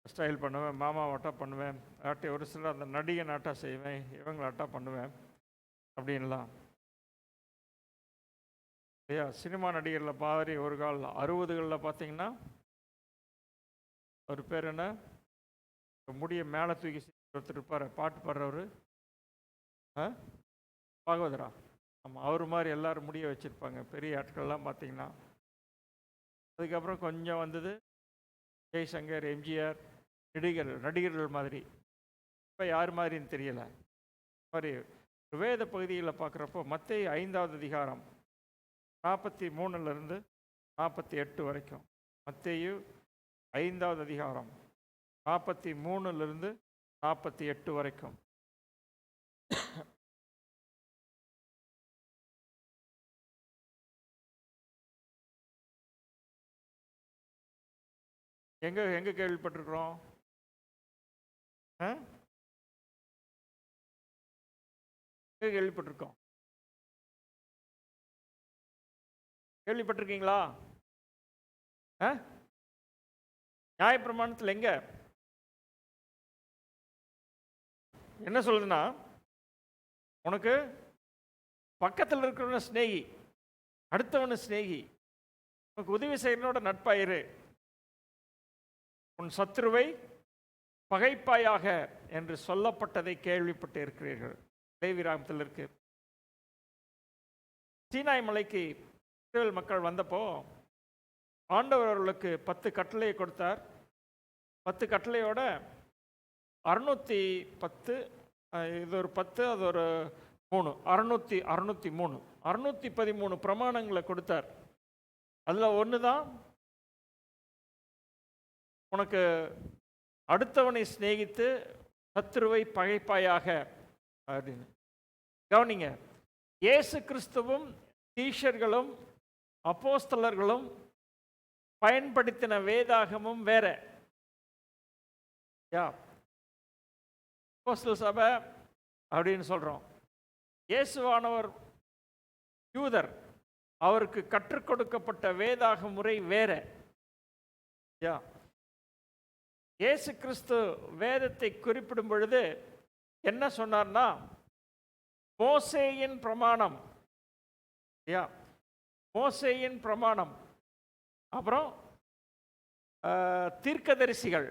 ஸ்டைல் பண்ணுவேன், மாமா வாட்டா பண்ணுவேன், ஆட்டி ஒரு சிலர் அந்த நடிகை நாட்டா செய்வேன், இவங்களாட்டா பண்ணுவேன் அப்படின்லாம் இல்லையா? சினிமா நடிகரில் மாதிரி ஒரு கால் 60களில் பார்த்தீங்கன்னா ஒரு பேர் என்ன, முடிய மேலே தூக்கி ஒருத்தர் இருப்பார், பாட்டு பாடுறவர், பாகவதரா. ஆமாம், அவர் மாதிரி எல்லோரும் முடிய வச்சுருப்பாங்க பெரிய ஆட்கள்லாம் பார்த்தீங்கன்னா. அதுக்கப்புறம் கொஞ்சம் வந்தது ஜெய்சங்கர், எம்ஜிஆர், நடிகர்கள் மாதிரி. இப்போ யார் மாதிரின்னு தெரியலை. மாதிரி வேத பகுதியில் பார்க்குறப்போ மத்தேயு 5வது அதிகாரம் 43 48 வரைக்கும். மத்தேயு 5வது அதிகாரம் 43 48 வரைக்கும். எங்கே கேள்விப்பட்டிருக்கிறோம்? கேள்விப்பட்டிருக்கோம்? கேள்விப்பட்டிருக்கீங்களா? நியாயப்பிரமாணத்தில் எங்க என்ன சொல்லுதுன்னா, உனக்கு பக்கத்தில் இருக்கிறவன ஸ்நேகி, அடுத்தவன ஸ்நேகி, உனக்கு உதவி செய்யறனோட நட்பாயிரு, உன் சத்துருவை பகைப்பாயாக என்று சொல்லப்பட்டதை கேள்விப்பட்டு இருக்கிறீர்கள். லேவியராகமத்தில் இருக்கு. சீனாய் மலைக்கு இஸ்ரவேல் மக்கள் வந்தப்போ ஆண்டவர் அவர்களுக்கு 10 கட்டளையை கொடுத்தார். 10 கட்டளையோட 610, இது ஒரு 10, அது ஒரு 3, 613 613 பிரமாணங்களை கொடுத்தார். அதில் ஒன்று தான் உனக்கு அடுத்தவனை சிநேகித்து சத்துருவை பகைப்பாயாக அப்படின்னு. கவனிங்க, இயேசு கிறிஸ்துவும் சீஷர்களும் அப்போஸ்தலர்களும் பயன்படுத்தின வேதாகமும் வேற. யா, அப்போஸ்தல சபை அப்படின்னு சொல்றோம். இயேசுவானவர் யூதர், அவருக்கு கற்றுக் கொடுக்கப்பட்ட வேதாக முறை வேற. யா, இயேசு கிறிஸ்து வேதத்தை குறிப்பிடும் பொழுது என்ன சொன்னார்னா, மோசேயின் பிரமாணம், யா, மோசேயின் பிரமாணம், அப்புறம் தீர்க்கதரிசிகள்.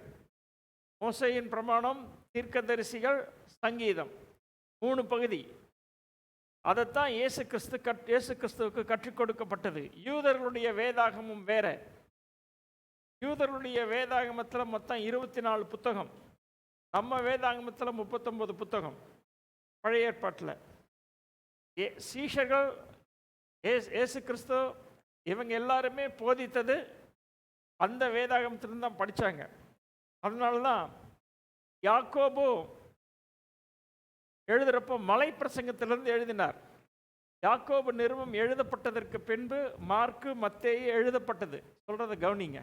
மோசேயின் பிரமாணம், தீர்க்கதரிசிகள், சங்கீதம், 3 பகுதி. அதைத்தான் இயேசு கிறிஸ்துவுக்கு கற்றுக் கொடுக்கப்பட்டது. யூதர்களுடைய வேதாகமும் வேற. யூதர்களுடைய வேதாகமத்தில் மொத்தம் 24 புத்தகம். நம்ம வேதாகமத்தில் 39 புத்தகம் பழைய ஏற்பாட்டில். சீஷர்கள், இயேசு கிறிஸ்து, இவங்க எல்லாருமே போதித்தது அந்த வேதாகமத்திலிருந்து தான் படித்தாங்க. அதனால தான் யாக்கோபு எழுதுகிறப்போ மலை பிரசங்கத்திலிருந்து எழுதினார். யாக்கோபு நிருபம் எழுதப்பட்டதற்கு பின்பு மார்க்கு, மத்தேயு எழுதப்பட்டது. சொல்கிறத கவனிங்க,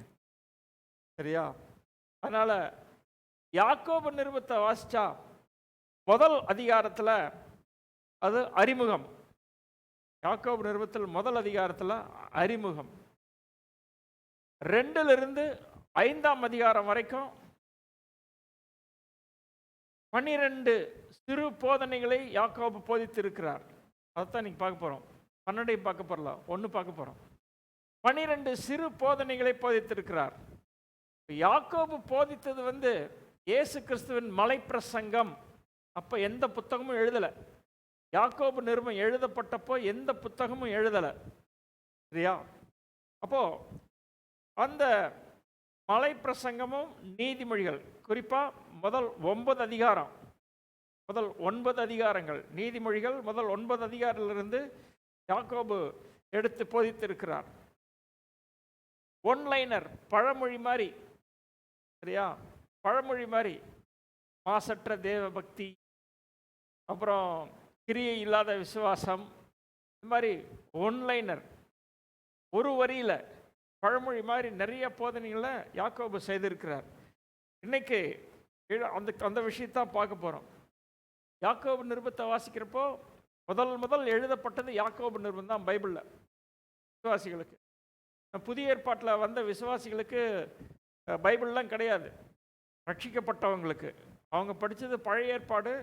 சரியா? அதனால் யாக்கோபு நிருபத்தை வாசித்தா முதல் அதிகாரத்தில் அது அறிமுகம். யாக்கோபு நிருபத்தில் முதல் அதிகாரத்தில் அறிமுகம். 2லிருந்து 5ஆம் அதிகாரம் வரைக்கும் 12 சிறு போதனைகளை யாக்கோபு போதித்திருக்கிறார். அதைத்தான் நீங்கள் பார்க்க போகிறோம். 12 பார்க்க போகிறலாம், 1 பார்க்க போகிறோம். 12 சிறு போதனைகளை போதித்திருக்கிறார். யாக்கோபு போதித்தது இயேசு கிறிஸ்துவின் மலை பிரசங்கம். அப்போ எந்த புத்தகமும் எழுதலை. யாக்கோபு நிருபம் எழுதப்பட்டப்போ எந்த புத்தகமும் எழுதலை, சரியா? அப்போது அந்த மலை பிரசங்கமும் நீதிமொழிகள், குறிப்பாக முதல் 9 அதிகாரம், முதல் 9 அதிகாரங்கள், நீதிமொழிகள் முதல் 9 அதிகாரத்திலிருந்து யாக்கோபு எடுத்து போதித்திருக்கிறார். ஒன்லைனர், பழமொழி மாதிரி, சரியா? பழமொழி மாதிரி. மாசற்ற தேவ பக்தி, அப்புறம் கிரியை இல்லாத விசுவாசம், இந்த மாதிரி ஒன்லைனர், ஒரு வரியில் பழமொழி மாதிரி நிறைய போதனைகளை யாக்கோபு செய்திருக்கிறார். இன்னைக்கு அந்த விஷயத்தான் பார்க்க போகிறோம். யாக்கோபு நிருபத்தை வாசிக்கிறப்போ முதல் எழுதப்பட்டது யாக்கோபு நிருபம் தான் பைபிளில், விசுவாசிகளுக்கு. புதிய ஏற்பாட்டில் வந்த விசுவாசிகளுக்கு பைபிள்லாம் கிடையாது. ரட்சிக்கப்பட்டவங்களுக்கு அவங்க படித்தது பழைய ஏற்பாடு.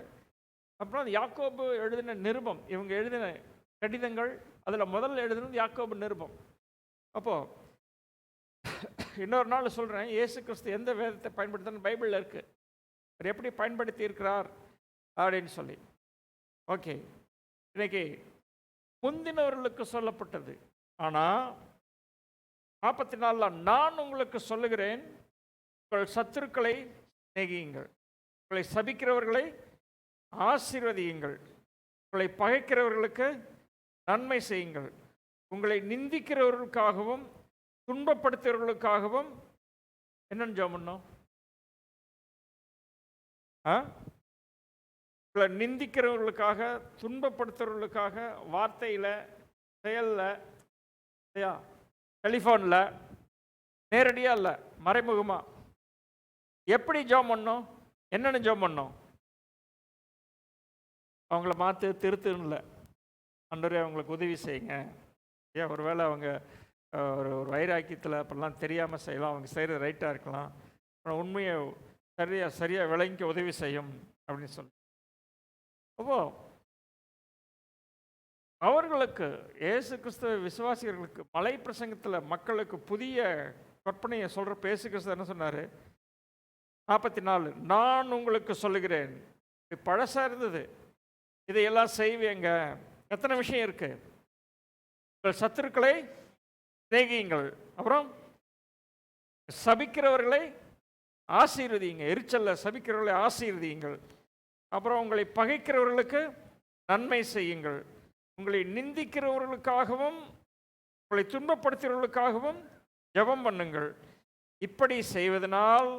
அப்புறம் யாக்கோபு எழுதின நிருபம், இவங்க எழுதின கடிதங்கள், அதில் முதல்ல எழுதுனது யாக்கோபு நிருபம். அப்போது இன்னொரு நாள் சொல்கிறேன், இயேசு கிறிஸ்து எந்த வேதத்தை பயன்படுத்தின பைபிளில் இருக்குது, அவர் எப்படி பயன்படுத்தி இருக்கிறார் அப்படின்னு சொல்லி. ஓகே, இன்னைக்கு முந்தினவர்களுக்கு சொல்லப்பட்டது. ஆனால் 44 நான் உங்களுக்கு சொல்லுகிறேன், உங்கள் சத்துருக்களை சிநேகியுங்கள், உங்களை சபிக்கிறவர்களை ஆசீர்வதியுங்கள், உங்களை பகைக்கிறவர்களுக்கு நன்மை செய்யுங்கள், உங்களை நிந்திக்கிறவர்களுக்காகவும் துன்பப்படுத்துகிறவர்களுக்காகவும் என்னன்னு ஜெபம் பண்ணோம்? உங்களை நிந்திக்கிறவர்களுக்காக, துன்பப்படுத்துறவர்களுக்காக, வார்த்தையில், செயலில், சரியா, டெலிஃபோனில், நேரடியாக இல்லை, மறைமுகமாக. எப்படி ஜெபம் பண்ணோம்? என்னென்னு ஜெபம் பண்ணோம்? அவங்கள மாற்று திருத்துன்னு இல்லை, ஆண்டவரே அவங்களுக்கு உதவி செய்யுங்க. ஏன் ஒருவேளை அவங்க ஒரு வைராக்கியத்தில் அப்படிலாம் தெரியாமல் செய்யலாம், அவங்க செய்கிறது ரைட்டாக இருக்கலாம், ஆனால் உண்மையை சரியாக விளங்கி உதவி செய்யும் அப்படின்னு சொல்லி. அப்போ அவர்களுக்கு, இயேசு கிறிஸ்துவ விசுவாசிகளுக்கு மலை பிரசங்கத்தில் மக்களுக்கு புதிய கற்பனையை சொல்கிறப்ப இயேசு கிறிஸ்து என்ன சொன்னார்? 44 நான் உங்களுக்கு சொல்லுகிறேன். இது பழசாக இருந்தது, இதையெல்லாம் செய்வேங்க. எத்தனை விஷயம் இருக்கு? உங்கள் சத்துருக்களை சிநேகியுங்கள், அப்புறம் சபிக்கிறவர்களை ஆசீர்வதியுங்க, எரிச்சல்ல சபிக்கிறவர்களை ஆசீர்வதியுங்கள், அப்புறம் உங்களை பகைக்கிறவர்களுக்கு நன்மை செய்யுங்கள், உங்களை நிந்திக்கிறவர்களுக்காகவும் உங்களை துன்பப்படுத்துகிறவர்களுக்காகவும் ஜெபம் பண்ணுங்கள். இப்படி செய்வதனால்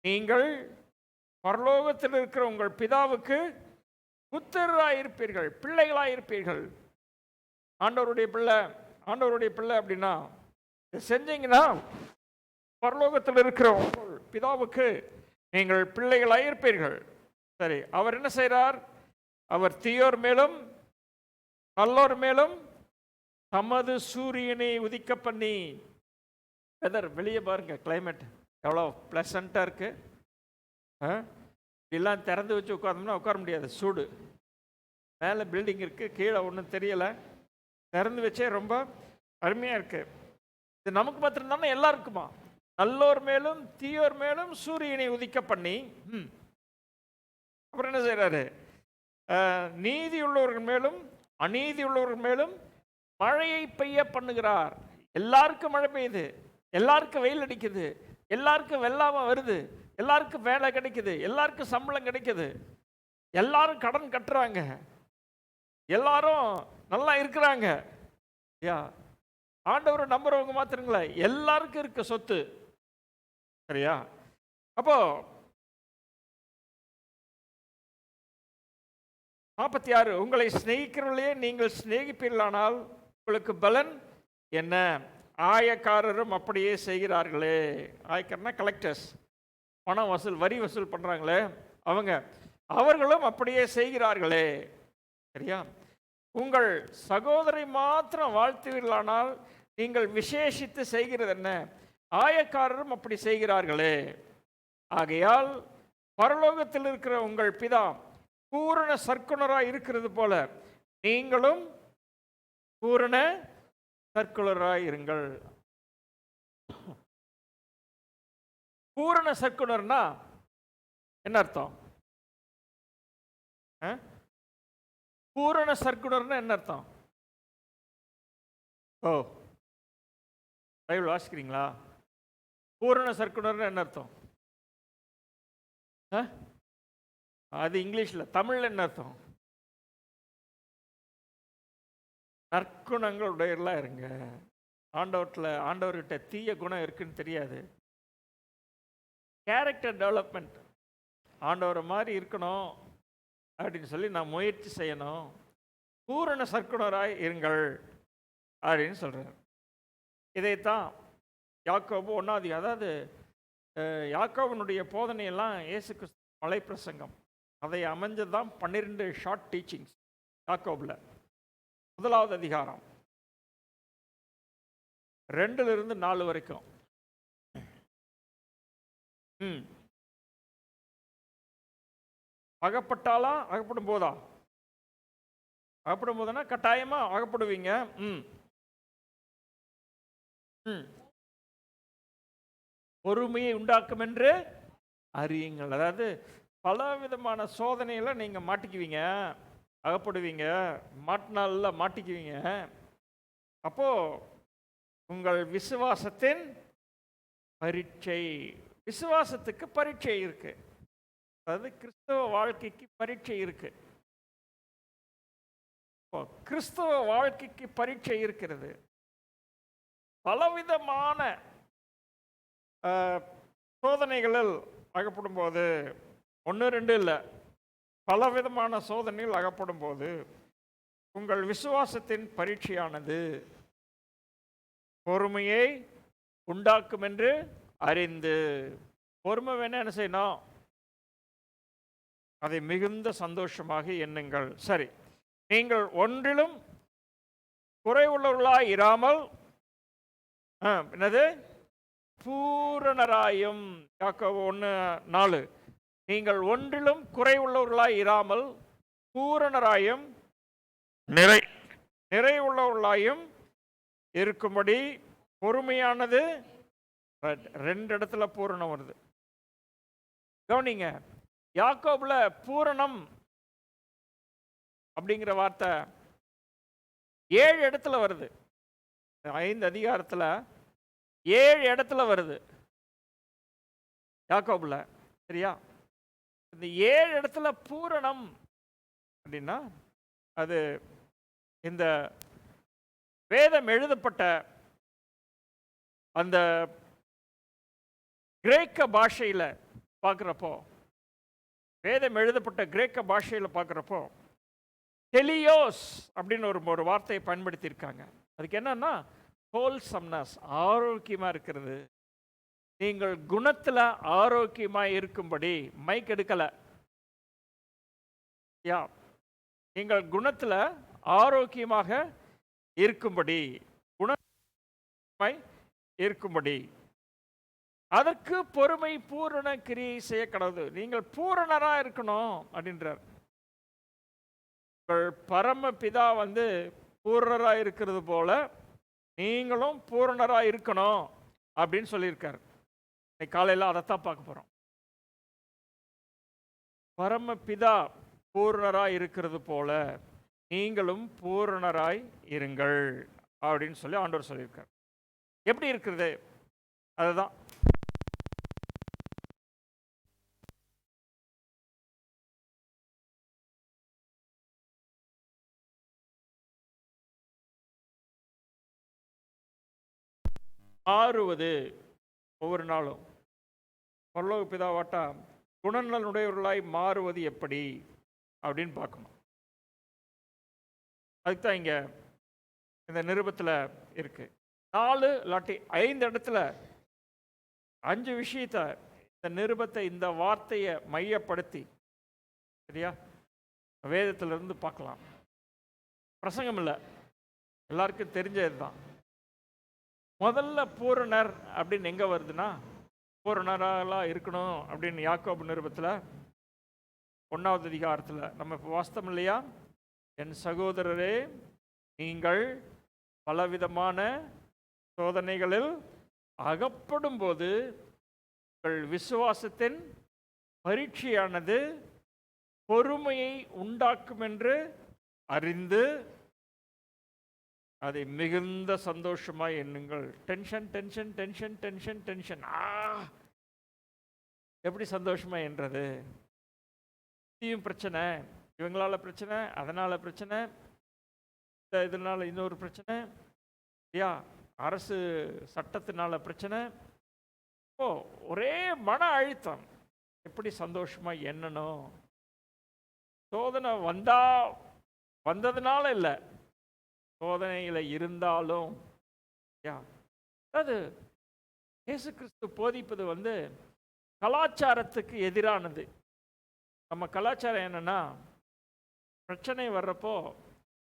நீங்கள் பரலோகத்தில் இருக்கிற உங்கள் பிதாவுக்கு புத்திரராயிருப்பீர்கள், பிள்ளைகளாயிருப்பீர்கள். ஆண்டவருடைய பிள்ளை அப்படின்னா இதை செஞ்சீங்கன்னா பரலோகத்தில் இருக்கிற உங்கள் பிதாவுக்கு நீங்கள் பிள்ளைகளாய் இருப்பீர்கள். சரி, அவர் என்ன செய்கிறார்? அவர் தீயோர் மேலும் நல்லோர் மேலும் தமது சூரியனை உதிக்க பண்ணி. வெதர் வெளியே பாருங்க, கிளைமேட் எவ்வளோ ப்ளசண்ட்டாக இருக்கு. எல்லாம் திறந்து வச்சு உட்கார்ந்தோம்னா உட்கார முடியாது, சூடு. மேலே பில்டிங் இருக்குது, கீழே ஒன்றும் தெரியலை. திறந்து வச்சே ரொம்ப அருமையாக இருக்குது. இது நமக்கு மாத்திரம்தானே? எல்லாருக்குமா? நல்லோர் மேலும் தீயோர் மேலும் சூரியனை உதிக்க பண்ணி. அப்புறம் என்ன செய்கிறாரு? நீதி உள்ளவர்கள் மேலும் அநீதி உள்ளவர்கள் மேலும் மழையை பெய்ய பண்ணுகிறார். எல்லாருக்கும் மழை பெய்யுது, எல்லாருக்கும் வெயில் அடிக்குது, எல்லாருக்கும் வெள்ளாமை வருது, எல்லாருக்கும் வேலை கிடைக்குது, எல்லாருக்கும் சம்பளம் கிடைக்குது, எல்லாரும் கடன் கட்டுறாங்க, எல்லாரும் நல்லா இருக்கிறாங்க. யா, ஆண்டவரை நம்புறவங்க மாத்திரங்களா? எல்லாருக்கும் இருக்க சொத்து. சரியா? அப்போ 46, உங்களை சிநேகிக்கிறவர்களே நீங்கள் சிநேகிப்பீர்களானால் உங்களுக்கு பலன் என்ன? ஆயக்காரரும் அப்படியே செய்கிறார்களே. ஆயக்காரனா கலெக்டர்ஸ், பணம் வசூல், வரி வசூல் பண்ணுறாங்களே அவர்களும் அப்படியே செய்கிறார்களே. சரியா? உங்கள் சகோதரை மாத்திரம் வாழ்த்துவீர்களானால் நீங்கள் விசேஷித்து செய்கிறது என்ன? ஆயக்காரரும் அப்படி செய்கிறார்களே. ஆகையால் பரலோகத்தில் இருக்கிற உங்கள் பிதா பூரண சற்குணராய் இருக்கிறது போல நீங்களும் பூரண சற்குணராய் இருங்கள். பூரண சற்குணர்னா என்ன அர்த்தம்? பூரண சற்குணர்னா என்ன அர்த்தம்? ஓ, பைபிள் வாசிக்கிறீங்களா? பூரண சற்குணர்னா என்ன அர்த்தம்? அது இங்கிலீஷில். தமிழில் என்ன அர்த்தம்? நற்குணங்கள் உடையவர்களாக இருங்க. ஆண்டவர்கிட்ட தீய குணம் இருக்குன்னு தெரியாது. Character development. ஆண்டவரை மாதிரி இருக்கணும் அப்படின்னு சொல்லி நான் முயற்சி செய்யணும். பூரண சற்குணராய் இருங்கள் அப்படின்னு சொல்கிறார். இதைத்தான் யாக்கோபு 1, அதாவது யாக்கோபனுடைய போதனையெல்லாம் இயேசு கிறிஸ்து மலை பிரசங்கம், அதை அமைஞ்சதுதான் 12 ஷார்ட் டீச்சிங்ஸ் யாக்கோபில். 1வது அதிகாரம் 2 to 4 வரைக்கும். அகப்பட்டாலா? அகப்படும் போதா? அகப்படும் போதுன்னா கட்டாயமா அகப்படுவீங்க. பொறுமையை உண்டாக்கும் என்று அறியுங்கள். அதாவது பல விதமான சோதனைகளை நீங்க மாட்டிக்குவீங்க, அகப்படுவீங்க, மாட்டினால மாட்டிக்குவீங்க. அப்போ உங்கள் விசுவாசத்தின் பரீட்சை. விசுவாசத்துக்கு பரீட்சை இருக்கு. அதாவது கிறிஸ்தவ வாழ்க்கைக்கு பரீட்சை இருக்கு. கிறிஸ்தவ வாழ்க்கைக்கு பரீட்சை இருக்கிறது. பலவிதமான சோதனைகளில் அகப்படும் போது, 1, 2 இல்லை, பலவிதமான சோதனைகள் அகப்படும் போது உங்கள் விசுவாசத்தின் பரீட்சையானது பொறுமையை உண்டாக்கும் என்று அறிந்து. பொறுமை வேணா என்ன செய்யணும்? அதை மிகுந்த சந்தோஷமாக எண்ணுங்கள். சரி, நீங்கள் ஒன்றிலும் குறைவுள்ளவர்களாய் இராமல் என்னது? பூரணராயும். யாக்கோபு 1:4, நீங்கள் ஒன்றிலும் குறைவுள்ளவர்களாய் இராமல் பூரணராயும் நிறைவுள்ளவர்களாயும் இருக்கும்படி பொறுமையானது. 2 இடத்துல பூரணம் வருது, கவனிங்க. யாக்கோபுல பூரணம் அப்படிங்கிற வார்த்தை 7 இடத்துல வருது. 5 அதிகாரத்தில் 7 இடத்துல வருது யாக்கோபுல. சரியா? இந்த 7 இடத்துல பூரணம் அப்படின்னா அது இந்த வேதம் எழுதப்பட்ட அந்த கிரேக்க பாஷையில் பார்க்குறப்போ, வேதம் எழுதப்பட்ட கிரேக்க பாஷையில் பார்க்குறப்போ டெலியோஸ் அப்படின்னு ஒரு வார்த்தையை பயன்படுத்தியிருக்காங்க. அதுக்கு என்னன்னா ஹோல்சம்னஸ், ஆரோக்கியமா இருக்கிறது. நீங்கள் குணத்துல ஆரோக்கியமா இருக்கும்படி, மைக் எடுக்கல, யா, நீங்கள் குணத்துல ஆரோக்கியமாக இருக்கும்படி, குணமாய் இருக்கும்படி, அதற்கு பொறுமை பூரண கிரியை செய்ய கடவுது. நீங்கள் பூரணரா இருக்கணும் அப்படின்றார். உங்கள் பரமபிதா பூரணரா இருக்கிறது போல நீங்களும் பூரணரா இருக்கணும் அப்படின்னு சொல்லியிருக்காரு. இன்னைக்கு காலையில் அதைத்தான் பார்க்க போறோம். பரமபிதா பூரணராய் இருக்கிறது போல நீங்களும் பூரணராய் இருங்கள் அப்படின்னு சொல்லி ஆண்டவர் சொல்லியிருக்கார். எப்படி இருக்கிறது? அதுதான் மாறுவது. ஒவ்வொரு நாளும் பரலோக பிதாவாட்டா குணநலனுடையவர்களாய் மாறுவது எப்படி அப்படின்னு பார்க்கணும். அதுக்கு தான் இங்கே இந்த நிருபத்தில் இருக்கு. 4 இல்லாட்டி 5 இடத்துல 5 விஷயத்தை இந்த நிருபத்தை, இந்த வார்த்தையை மையப்படுத்தி, சரியா, வேதத்திலிருந்து பார்க்கலாம். பிரசங்கம் இல்லை, எல்லாருக்கும் தெரிஞ்சது தான். முதல்ல பூரணர் அப்படின்னு எங்கே வருதுன்னா, பூரணராக இருக்கணும் அப்படின்னு யாக்கோபு நிருபத்தில் 1வது அதிகாரத்தில் நம்ம வாஸ்தம் இல்லையா? என் சகோதரரே, நீங்கள் பலவிதமான சோதனைகளில் அகப்படும் போது உங்கள் விசுவாசத்தின் பரீட்சையானது பொறுமையை உண்டாக்கும் என்று அறிந்து அதை மிகுந்த சந்தோஷமாய் எண்ணுங்கள். Tension tension tension tension tension, எப்படி சந்தோஷமா என்றது? பிரச்சனை, இவங்களால பிரச்சனை, அதனால பிரச்சனை, இதனால இன்னொரு பிரச்சனை, யா, அரசு சட்டத்தினால பிரச்சனை, ஒரே மன அழுத்தம். எப்படி சந்தோஷமா எண்ணணும்? சோதனை வந்ததுனால இல்லை, சோதனையில் இருந்தாலும், அது இயேசு கிறிஸ்து போதிப்பது கலாச்சாரத்துக்கு எதிரானது. நம்ம கலாச்சாரம் என்னன்னா, பிரச்சனை வர்றப்போ,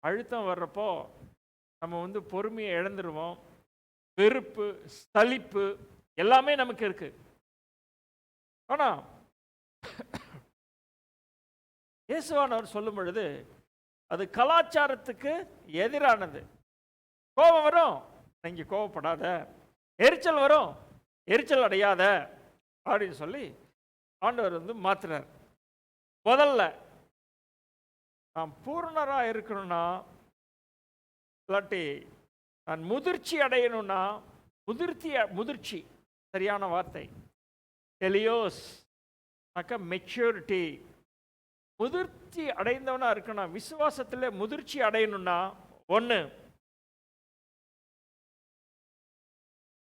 அழுத்தம் வர்றப்போ நம்ம பொறுமையை இழந்துருவோம். வெறுப்பு, சலிப்பு எல்லாமே நமக்கு இருக்கு. ஆனா இயேசுவானவர் சொல்லும் பொழுது அது கலாச்சாரத்துக்கு எதிரானது. கோபம் வரும், நீங்க கோபப்படாத. எரிச்சல் வரும், எரிச்சல் அடையாத அப்படின்னு சொல்லி ஆண்டவர் மாத்தினார். முதல்ல நான் பூரணராக இருக்கணும்னா, இல்லாட்டி நான் முதிர்ச்சி அடையணும்னா, முதிர்ச்சி சரியான வார்த்தை, டெலியோஸ் மெச்சூரிட்டி, முதிர்ச்சி அடைந்தவனா இருக்கணும். விசுவாசத்தில் முதிர்ச்சி அடையணும்னா, 1,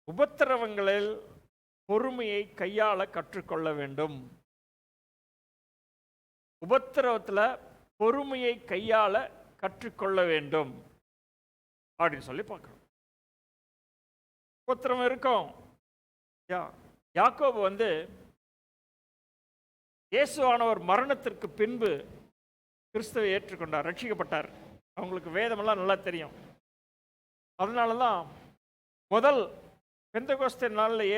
உபத்திரவங்களில் பொறுமையை கையாள கற்றுக்கொள்ள வேண்டும். உபத்திரவத்தில் பொறுமையை கையாள கற்றுக்கொள்ள வேண்டும் அப்படின்னு சொல்லி பார்க்கணும். உபத்திரவம் இருக்கும். யாக்கோபு இயேசுவானவர் மரணத்திற்கு பின்பு கிறிஸ்துவை ஏற்றுக்கொண்டார், ரட்சிக்கப்பட்டார். அவங்களுக்கு வேதமெல்லாம் நல்லா தெரியும். அதனால தான் முதல் பெந்தெகோஸ்தே நாளில்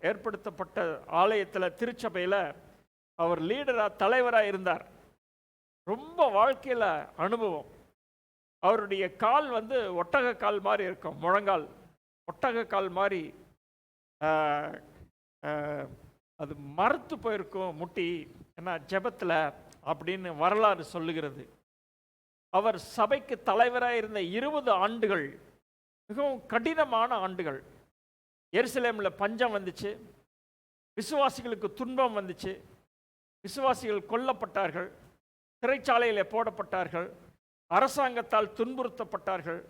ஏற்படுத்தப்பட்ட ஆலயத்தில், திருச்சபையில் அவர் லீடராக, தலைவராக இருந்தார். ரொம்ப வாழ்க்கையில் அனுபவம். அவருடைய கால் ஒட்டக கால் மாதிரி இருக்கும், முழங்கால் ஒட்டக கால் மாதிரி. அது மறுத்து போயிருக்கும் முட்டி, ஏன்னா ஜெபத்தில் அப்படின்னு வரலாறு சொல்லுகிறது. அவர் சபைக்கு தலைவராக இருந்த 20 ஆண்டுகள் மிகவும் கடினமான ஆண்டுகள். எருசலேமில் பஞ்சம் வந்துச்சு, விசுவாசிகளுக்கு துன்பம் வந்துச்சு, விசுவாசிகள் கொல்லப்பட்டார்கள், சிறைச்சாலையில் போடப்பட்டார்கள், அரசாங்கத்தால் துன்புறுத்தப்பட்டார்கள்.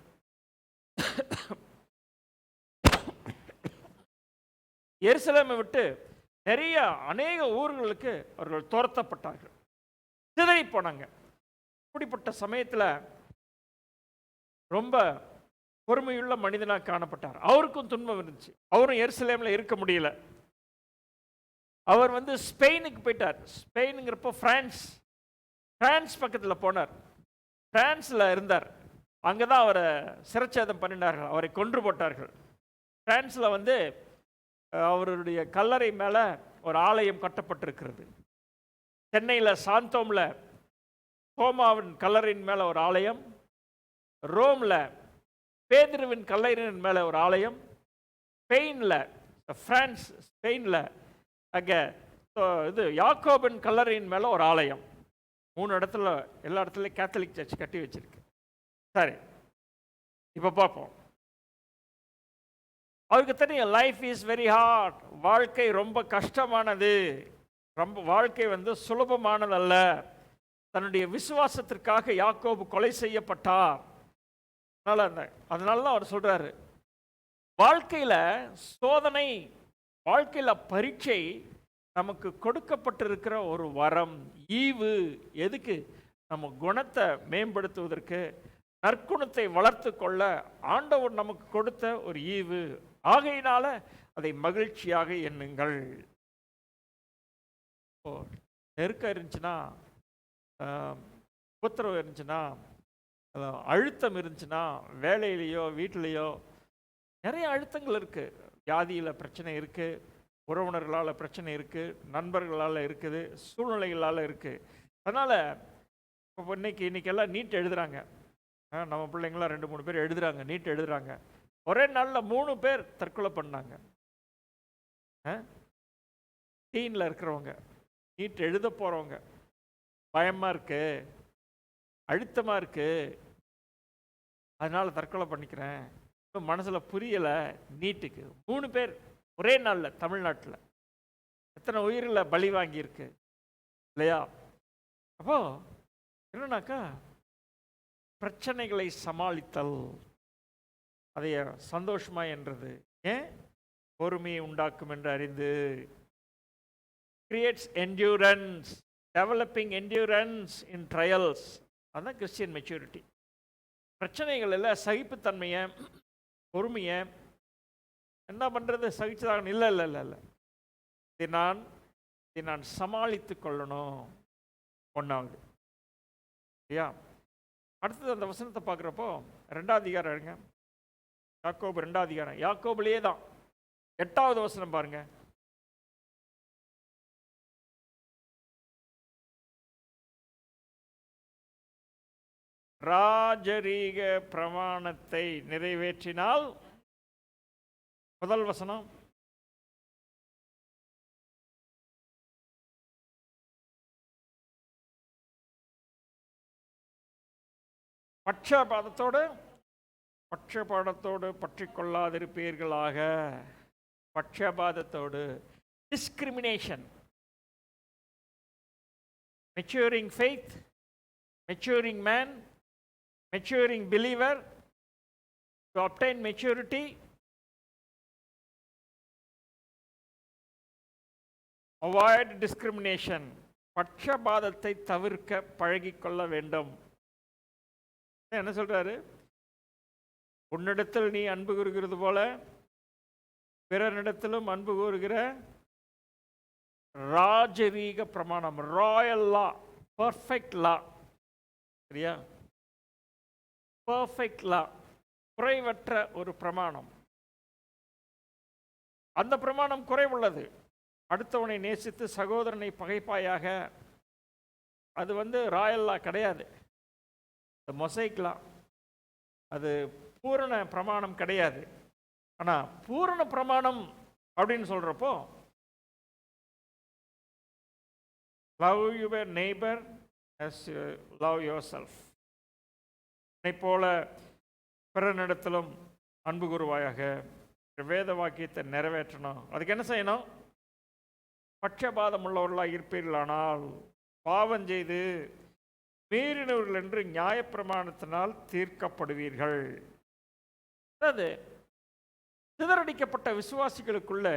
எருசலேமை விட்டு அநேக ஊர்களுக்கு அவர்கள் துரத்தப்பட்டார்கள், சிதறி போனாங்க. இப்படிப்பட்ட சமயத்தில் ரொம்ப பொறுமையுள்ள மனிதனாக காணப்பட்டார். அவருக்கும் துன்பம் இருந்துச்சு. அவரும் எருசலேமில் இருக்க முடியல. அவர் ஸ்பெயினுக்கு போயிட்டார். ஸ்பெயினுங்கிறப்போ பிரான்ஸ் பக்கத்தில் போனார். பிரான்ஸில் இருந்தார். அங்கே தான் அவரை சிறைச்சேதம் பண்ணினார்கள், அவரை கொன்று போட்டார்கள். பிரான்ஸில் அவருடைய கல்லறை மேலே ஒரு ஆலயம் கட்டப்பட்டிருக்கிறது. சென்னையில் சாந்தோமில் தோமாவின் கல்லறையின் மேலே ஒரு ஆலயம், ரோமில் பேதுருவின் கல்லறையின் மேலே ஒரு ஆலயம், ஸ்பெயினில் அங்கே யாக்கோபின் கல்லறையின் மேலே ஒரு ஆலயம். 3 இடத்துல, எல்லா இடத்துலையும் கேத்தலிக் சர்ச் கட்டி வச்சிருக்கு. சரி, இப்போ பார்ப்போம். அவருக்கு தெரியும் லைஃப் இஸ் வெரி ஹார்ட், வாழ்க்கை ரொம்ப கஷ்டமானது, வாழ்க்கை சுலபமானதல்ல. தன்னுடைய விசுவாசத்திற்காக யாக்கோபு கொலை செய்யப்பட்டார். அதனால தான் அவர் சொல்றாரு, வாழ்க்கையில் சோதனை, வாழ்க்கையில் பரீட்சை நமக்கு கொடுக்கப்பட்டிருக்கிற ஒரு வரம், ஈவு. எதுக்கு? நம்ம குணத்தை மேம்படுத்துவதற்கு, நற்குணத்தை வளர்த்து கொள்ள ஆண்டவர் நமக்கு கொடுத்த ஒரு ஈவு. ஆகையினால அதை மகிழ்ச்சியாக எண்ணுங்கள். நெருக்கம் இருந்துச்சுன்னா, உத்தரவு இருந்துச்சுன்னா, அழுத்தம் இருந்துச்சுன்னா, வேலையிலையோ வீட்டிலையோ நிறைய அழுத்தங்கள் இருக்குது. வியாதியில் பிரச்சனை இருக்குது, உறவினர்களால் பிரச்சனை இருக்குது, நண்பர்களால் இருக்குது, சூழ்நிலைகளால் இருக்குது. அதனால் இப்போ இன்னைக்கெல்லாம் நீட் எழுதுகிறாங்க. நம்ம பிள்ளைங்களாம் 2-3 பேர் எழுதுகிறாங்க, நீட் எழுதுகிறாங்க. ஒரே நாளில் 3 பேர் தற்கொலை பண்ணாங்க. டீனில் இருக்கிறவங்க, நீட் எழுத போகிறவங்க, பயமாக இருக்குது, அழுத்தமாக இருக்குது, அதனால் தற்கொலை பண்ணிக்கிறேன், இன்னும் மனசில் புரியலை நீட்டுக்கு. 3 பேர் ஒரே நாளில் தமிழ்நாட்டில். எத்தனை உயிரில் பலி வாங்கியிருக்கு இல்லையா? அப்போ என்னன்னாக்கா, பிரச்சனைகளை சமாளித்தல், அதைய சந்தோஷமா என்றது ஏன் பொறுமையை உண்டாக்கும் என்று அறிந்து, கிரியேட்ஸ் என்டியூரன்ஸ், டெவலப்பிங் என்டியூரன்ஸ் இன் ட்ரையல்ஸ். அதுதான் கிறிஸ்டியன் மெச்சூரிட்டி. பிரச்சனைகளில் சகிப்புத்தன்மையை, பொறுமையை, என்ன பண்ணுறது, சகிச்சுதான், இல்லை இல்லை இல்லை இல்லை, இதை நான் சமாளித்து கொள்ளணும். 1வது இல்லையா? அடுத்தது அந்த வசனத்தை பார்க்குறப்போ 2ஆம் அதிகாரம் எடுங்க, யாக்கோபு 2ஆம் அதிகாரம், யாக்கோபுலேயே தான் 8வது வசனம் பாருங்க. ராஜரீக பிரமாணத்தை நிறைவேற்றினால், முதல் வசனம், பட்சபாதத்தோடு பற்றி கொள்ளாதிருப்பீர்களாக. பட்சபாதத்தோடு, discrimination. Maturing faith, maturing man, maturing believer, to obtain maturity, avoid discrimination. பட்சபாதத்தை தவிர்க்க பழகிக்கொள்ள வேண்டும். என்ன சொல்றாரு? உன்னிடத்தில் நீ அன்பு கூறுகிறது போல பிறனிடத்திலும் அன்பு கூறுகிற ராஜரீக பிரமாணம், ராயல் லா, பர்ஃபெக்ட் லா. சரியா? பர்ஃபெக்ட் லா, குறைவற்ற ஒரு பிரமாணம். அந்த பிரமாணம் குறைவுள்ளது. அடுத்தவனை நேசித்து சகோதரனை பகைப்பாயாக, அது ராயல் லா கிடையாது, மொசைக்லாம். அது பூரண பிரமாணம் கிடையாது. ஆனால் பூரண பிரமாணம் அப்படின்னு சொல்கிறப்போ, love your neighbour as you love yourself. என்னை போல பிறனிடத்திலும் அன்பு கூறுவாயாக. வேத வாக்கியத்தை நிறைவேற்றணும். அதுக்கு என்ன செய்யணும்? பட்சபாதம் உள்ளவர்களாக இருப்பீர்களானால் பாவம் செய்து மீறினவர்கள் என்று நியாயப்பிரமாணத்தினால் தீர்க்கப்படுவீர்கள். அதாவது சிதறடிக்கப்பட்ட விசுவாசிகளுக்குள்ள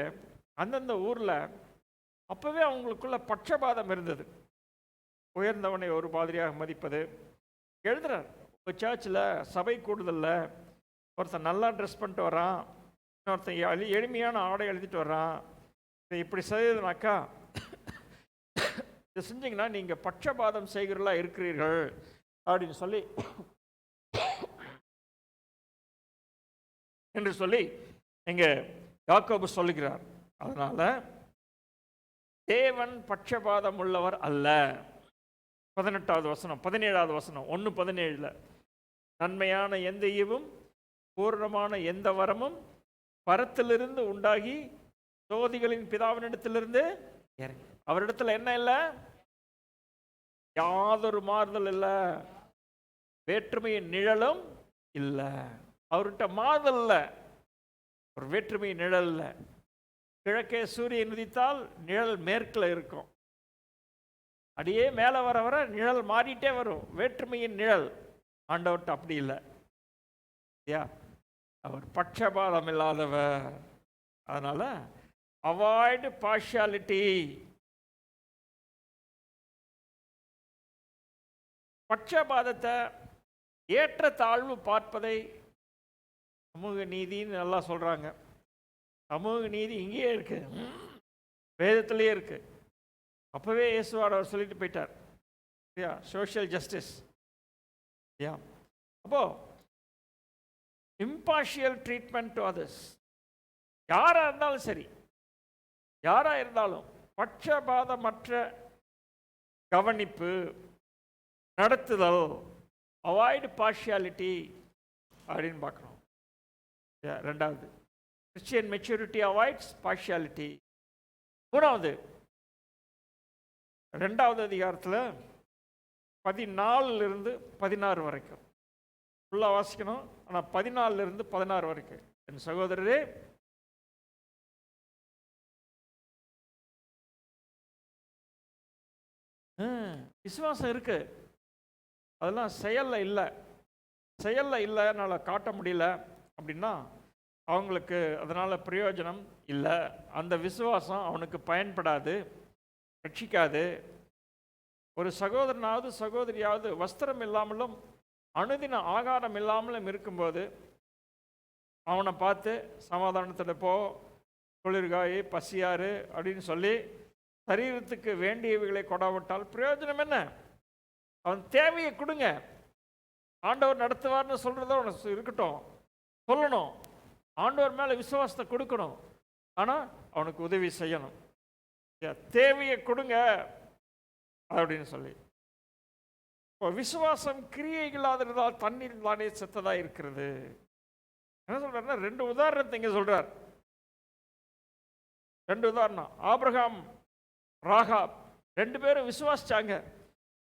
அந்தந்த ஊரில் அப்போவே அவங்களுக்குள்ள பட்சபாதம் இருந்தது. உயர்ந்தவனை ஒரு மாதிரியாக மதிப்பது. எழுதுறார், உங்கள் சர்ச்சில் சபை கூடுதலில் ஒருத்தன் நல்லா ட்ரெஸ் பண்ணிட்டு வரான், இன்னொருத்தன் எளிமையான ஆடை எழுதிட்டு வர்றான். இப்படி செய்ததுனாக்கா இதை செஞ்சீங்கன்னா நீங்கள் பட்சபாதம் செய்கிறவர்களா இருக்கிறீர்கள் அப்படின்னு சொல்லி என்று சொல்லி இங்கே யாக்கோபு சொல்லுகிறார். அதனால தேவன் பட்சபாதம் உள்ளவர் அல்ல. 18வது வசனம், 17வது வசனம், 1:17, நன்மையான எந்த ஈவும் பூர்ணமான எந்த வரமும் பரத்திலிருந்து உண்டாகி ஜோதிகளின் பிதாவினிடத்திலிருந்து இறங்கி. அவரிடத்துல என்ன இல்லை? யாதொரு மாறுதல் இல்லை, வேற்றுமையின் நிழலும் இல்லை. அவர்கிட்ட மாறுதல் இல்லை, ஒரு வேற்றுமையின் நிழல் இல்லை. கிழக்கே சூரியன் உதித்தால் நிழல் மேற்கில் இருக்கும், அப்படியே மேலே வர வர நிழல் மாறிட்டே வரும். வேற்றுமையின் நிழல். ஆண்டவர்கிட்ட அப்படி இல்லை. அவர் பட்சபாதம் இல்லாதவர். அதனால அவாய்டு பார்ஷியாலிட்டி. பட்சபாதத்தை, ஏற்ற தாழ்வு பார்ப்பதை சமூக நீதின்னு நல்லா சொல்றாங்க. சமூக நீதி இங்கேயே இருக்கு, வேதத்திலேயே இருக்கு. அப்பவே இயேசுவார் சொல்லிட்டு போயிட்டார், சோஷியல் ஜஸ்டிஸ். அப்போ இம்பார்ஷியல் ட்ரீட்மெண்ட் டு அதர்ஸ். யாரா இருந்தாலும் சரி, யாரா இருந்தாலும் பட்சபாதமற்ற கவனிப்பு, நடத்துதல், அவாய்டு பார்ஷியாலிட்டி அப்படின்னு பார்க்குறோம். ரெண்டாவது, கிறிஸ்டியன் மெச்சூரிட்டி அவாய்ட்ஸ் பார்ஷியாலிட்டி. மூணாவது, 2வது அதிகாரத்தில் 14 16 வரைக்கும் ஃபுல்லாக வாசிக்கணும். ஆனால் 14 16 வரைக்கும், என் சகோதரரே, விசுவாசம் இருக்கு, அதெல்லாம் செயலில் இல்லை. செயலில் இல்லை, என்னால் காட்ட முடியல அப்படின்னா அவங்களுக்கு அதனால் பிரயோஜனம் இல்லை. அந்த விசுவாசம் அவனுக்கு பயன்படாது, ரட்சிக்காது. ஒரு சகோதரனாவது சகோதரியாவது வஸ்திரம் இல்லாமலும் அனுதின ஆகாரம் இல்லாமலும் இருக்கும்போது அவனை பார்த்து சமாதானத்தில் போ, குளிர்காய், பசியாறு அப்படின்னு சொல்லி சரீரத்துக்கு வேண்டியவைகளை கொடாவிட்டால் பிரயோஜனம் என்ன? அவன் தேவையை கொடுங்க, ஆண்டவர் நடத்துவார்னு சொல்கிறத அவனுக்கு இருக்கட்டும், சொல்லணும். ஆண்டவர் மேலே விசுவாசத்தை கொடுக்கணும், ஆனால் அவனுக்கு உதவி செய்யணும். தேவையை கொடுங்க அப்படின்னு சொல்லி. இப்போ விசுவாசம் கிரியைகளாதிருந்தால் தண்ணீர் தானே செத்ததாக இருக்கிறது. என்ன சொல்றாருன்னா, 2 உதாரணத்தை இங்கே சொல்றார். 2 உதாரணம். ஆபிரகாம், ராகாப் 2 பேரும் விசுவாசிச்சாங்க.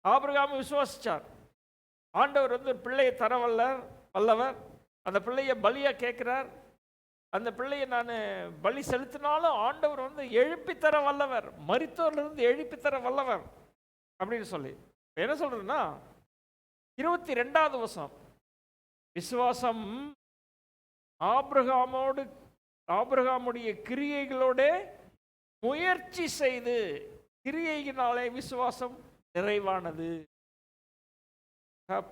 ஆபிரகாம் விசுவாசிச்சார். ஆண்டவர் ஒரு பிள்ளையை தர வல்லவர். அந்த பிள்ளையை பலியாக கேட்குறார். அந்த பிள்ளையை நான் பலி செலுத்தினாலும் ஆண்டவர் எழுப்பி தர வல்லவர், மரித்தோரிலிருந்து எழுப்பி தர வல்லவர் அப்படின்னு சொல்லி. என்ன சொல்றதுன்னா, 22வது வசனம், விசுவாசம் ஆபிரகாமுடைய கிரியைகளோட முயற்சி செய்து, கிரியையினாலே விசுவாசம் நிறைவானது.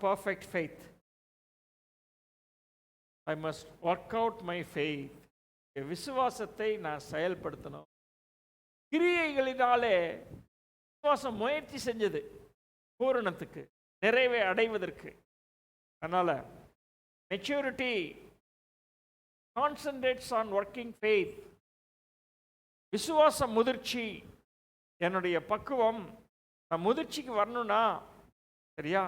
Perfect faith. I must work out my faith. விசுவாசத்தை நான் செயல்படுத்தணும். கிரியைகளினாலே விசுவாசம் முயற்சி செஞ்சது பூரணத்துக்கு, நிறைவை அடைவதற்கு. அதனால maturity concentrates on working faith. விசுவாச முதிர்ச்சி, என்னுடைய பக்குவம், நான் முதிர்ச்சிக்கு வரணும்னா சரியா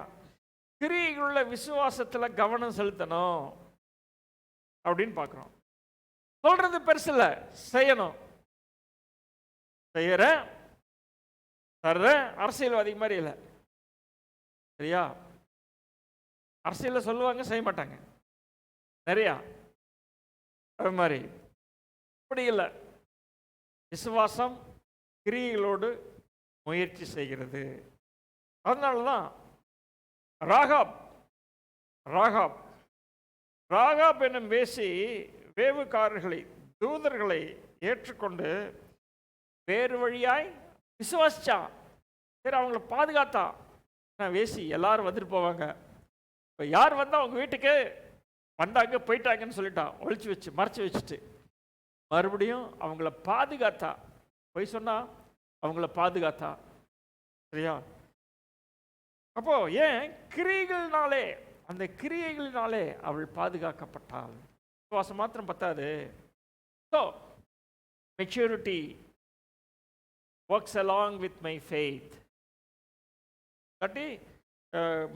கிரியைகளுள்ள விசுவாசத்தில் கவனம் செலுத்தணும் அப்படின்னு பார்க்குறோம். சொல்றது பெருசு இல்லை, செய்யணும். செய்யற தர்ற அரசியல்வாதி மாதிரி இல்லை, சரியா? அரசியலில் சொல்லுவாங்க, செய்ய மாட்டாங்க நிறையா. அது மாதிரி இப்படி இல்லை. விசுவாசம் கிரியைகளோடு முயற்சி செய்கிறது. அதனால தான் ராகாப் என்னும் வேசி வேவுக்காரர்களை, தூதர்களை ஏற்றுக்கொண்டு வேறு வழியாய் விசுவாசிச்சான். சரி, அவங்கள பாதுகாத்தான். வேசி எல்லாரும் வந்துட்டு போவாங்க. இப்போ யார் வந்தால் அவங்க வீட்டுக்கு வந்தாங்க போயிட்டாங்கன்னு சொல்லிட்டான், ஒழிச்சு வச்சு மறைச்சு வச்சுட்டு மறுபடியும் அவங்கள பாதுகாத்தா. போய் சொன்னா அவங்கள பாதுகாத்தா. சரியா? அப்போ ஏன் கிரியைகளினாலே, அந்த கிரியைகளினாலே அவள் பாதுகாக்கப்பட்டாள். விசுவாசம் மாத்திரம் பத்தாது. So maturity works along with my faith.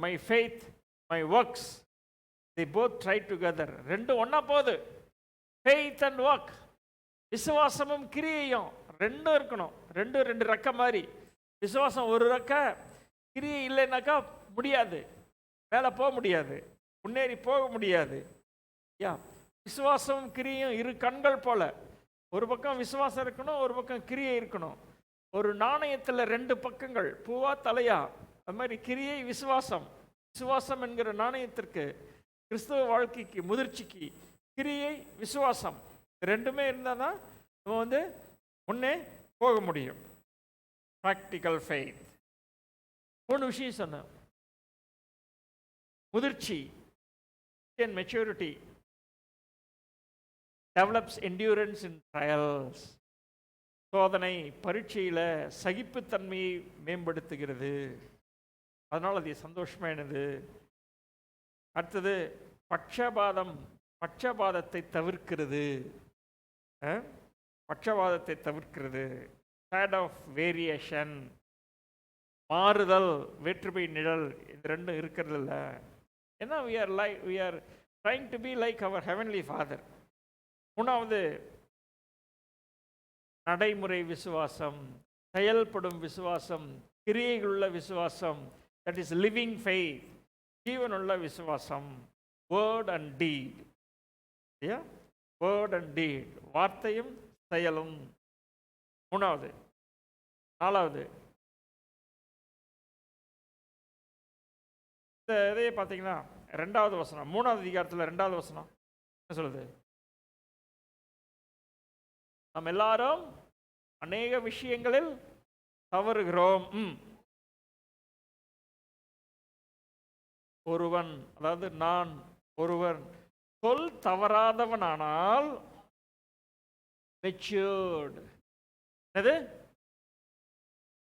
My faith, my works, they both try together. ரெண்டும் ஒண்ணா போகுது. faith and work, விசுவாசமும் கிரியையும் ரெண்டும் இருக்கணும். ரெண்டு ரெக்க மாதிரி. விசுவாசம் ஒரு ரெக்க, கிரியை இல்லைன்னாக்கா முடியாது, மேலே போக முடியாது, முன்னேறி போக முடியாது. விசுவாசமும் கிரியையும் இரு கண்கள் போல. ஒரு பக்கம் விசுவாசம் இருக்கணும், ஒரு பக்கம் கிரியை இருக்கணும். ஒரு நாணயத்தில் ரெண்டு பக்கங்கள், பூவா தலையா. அது மாதிரி கிரியை விசுவாசம். விசுவாசம் என்கிற நாணயத்திற்கு, கிறிஸ்தவ வாழ்க்கைக்கு, முதிர்ச்சிக்கு கிரியை விசுவாசம் ரெண்டுமே இருந்தால் தான் நம்ம முன்னே போக முடியும். Practical faith. 3 விஷயம் சொன்னேன். முதிர்ச்சி, maturity develops endurance in trials. சோதனை பரீட்சையில் சகிப்புத்தன்மையை மேம்படுத்துகிறது. அதனால் அது சந்தோஷமானது. அடுத்தது பட்சபாதத்தை தவிர்க்கிறது. பட்சபாதத்தை தவிர்க்கிறது. ஷேட் ஆஃப் வேரியேஷன், மாறுதல், வேற்றுமை நிழல், இது ரெண்டும் இருக்கிறது இல்லை. ஏன்னா we are trying to be like our heavenly Father. 3வது நடைமுறை விசுவாசம், செயல்படும் விசுவாசம், கிரியைகளுள்ள விசுவாசம். தட் இஸ் லிவிங் ஃபெய்த், ஜீவனுள்ள விசுவாசம். Word and deed. Word and deed, வார்த்தையும் செயலும். 3வது. 4வது, இந்த இதையே பார்த்தீங்கன்னா 2வது வசனம், 3வது அதிகாரத்தில் 2வது வசனம் என்ன சொல்லுது? நாம் எல்லாரும் அநேக விஷயங்களில் தவறுகிறோம். ஒருவன், அதாவது நான், ஒருவன் சொல் தவறாதவனானால் மெச்சூர்டு. என்னது?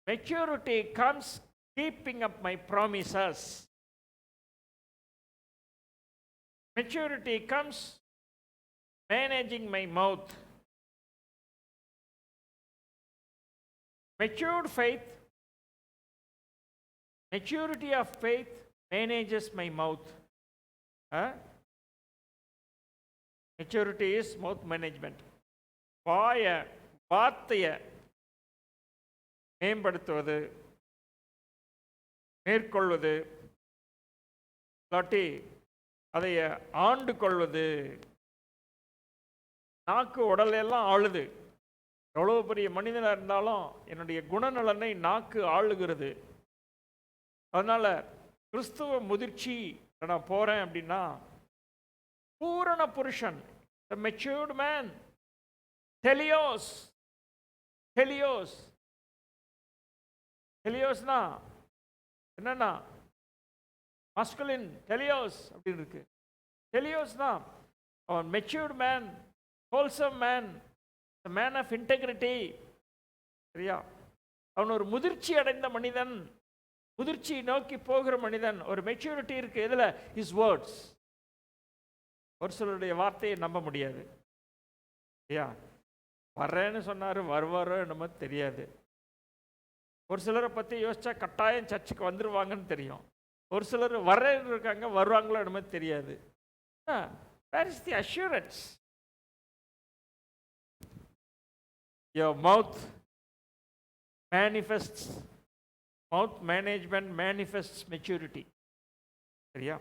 Maturity comes keeping up my promises. Maturity comes managing my mouth. Matured faith, maturity of faith manages my mouth. Maturity is mouth management. வார்த்தையை மேம்படுத்துவது, மேற்கொள்வது, இல்லாட்டி அதை ஆண்டு கொள்வது. நாக்கு உடலெல்லாம் ஆளுது. எவ்வளோ பெரிய மனிதனாக இருந்தாலும் என்னுடைய குணநலனை நாக்கு ஆளுகிறது. அதனால் கிறிஸ்துவ முதிர்ச்சி நான் போகிறேன் அப்படின்னா, பூரண புருஷன், மெச்சூர்டு மேன், டெலியோஸ். டெலியோஸ்னா என்னன்னா மஸ்குலின், டெலியோஸ் அப்படின்னு இருக்கு. டெலியோஸ்னா அவன் matured man, wholesome man, man of integrity. சரியா? அவன் ஒரு முதிர்ச்சி அடைந்த மனிதன், முதிர்ச்சி நோக்கி போகிற மனிதன். ஒரு மெச்சூரிட்டி இருக்கு. இதில் இஸ் வேர்ட்ஸ். ஒரு சிலருடைய வார்த்தையை நம்ப முடியாது. ஐயா வர்றேன்னு சொன்னார், வருவாரோ என்னமோ தெரியாது. ஒரு சிலரை பற்றி யோசிச்சா கட்டாயம் சர்ச்சுக்கு வந்துடுவாங்கன்னு தெரியும். ஒரு சிலர் வர்றேன்னு இருக்காங்க, வருவாங்களோ என்னமோ தெரியாது. Where is the assurance? Your mouth manifests, mouth management manifests maturity. சரியா?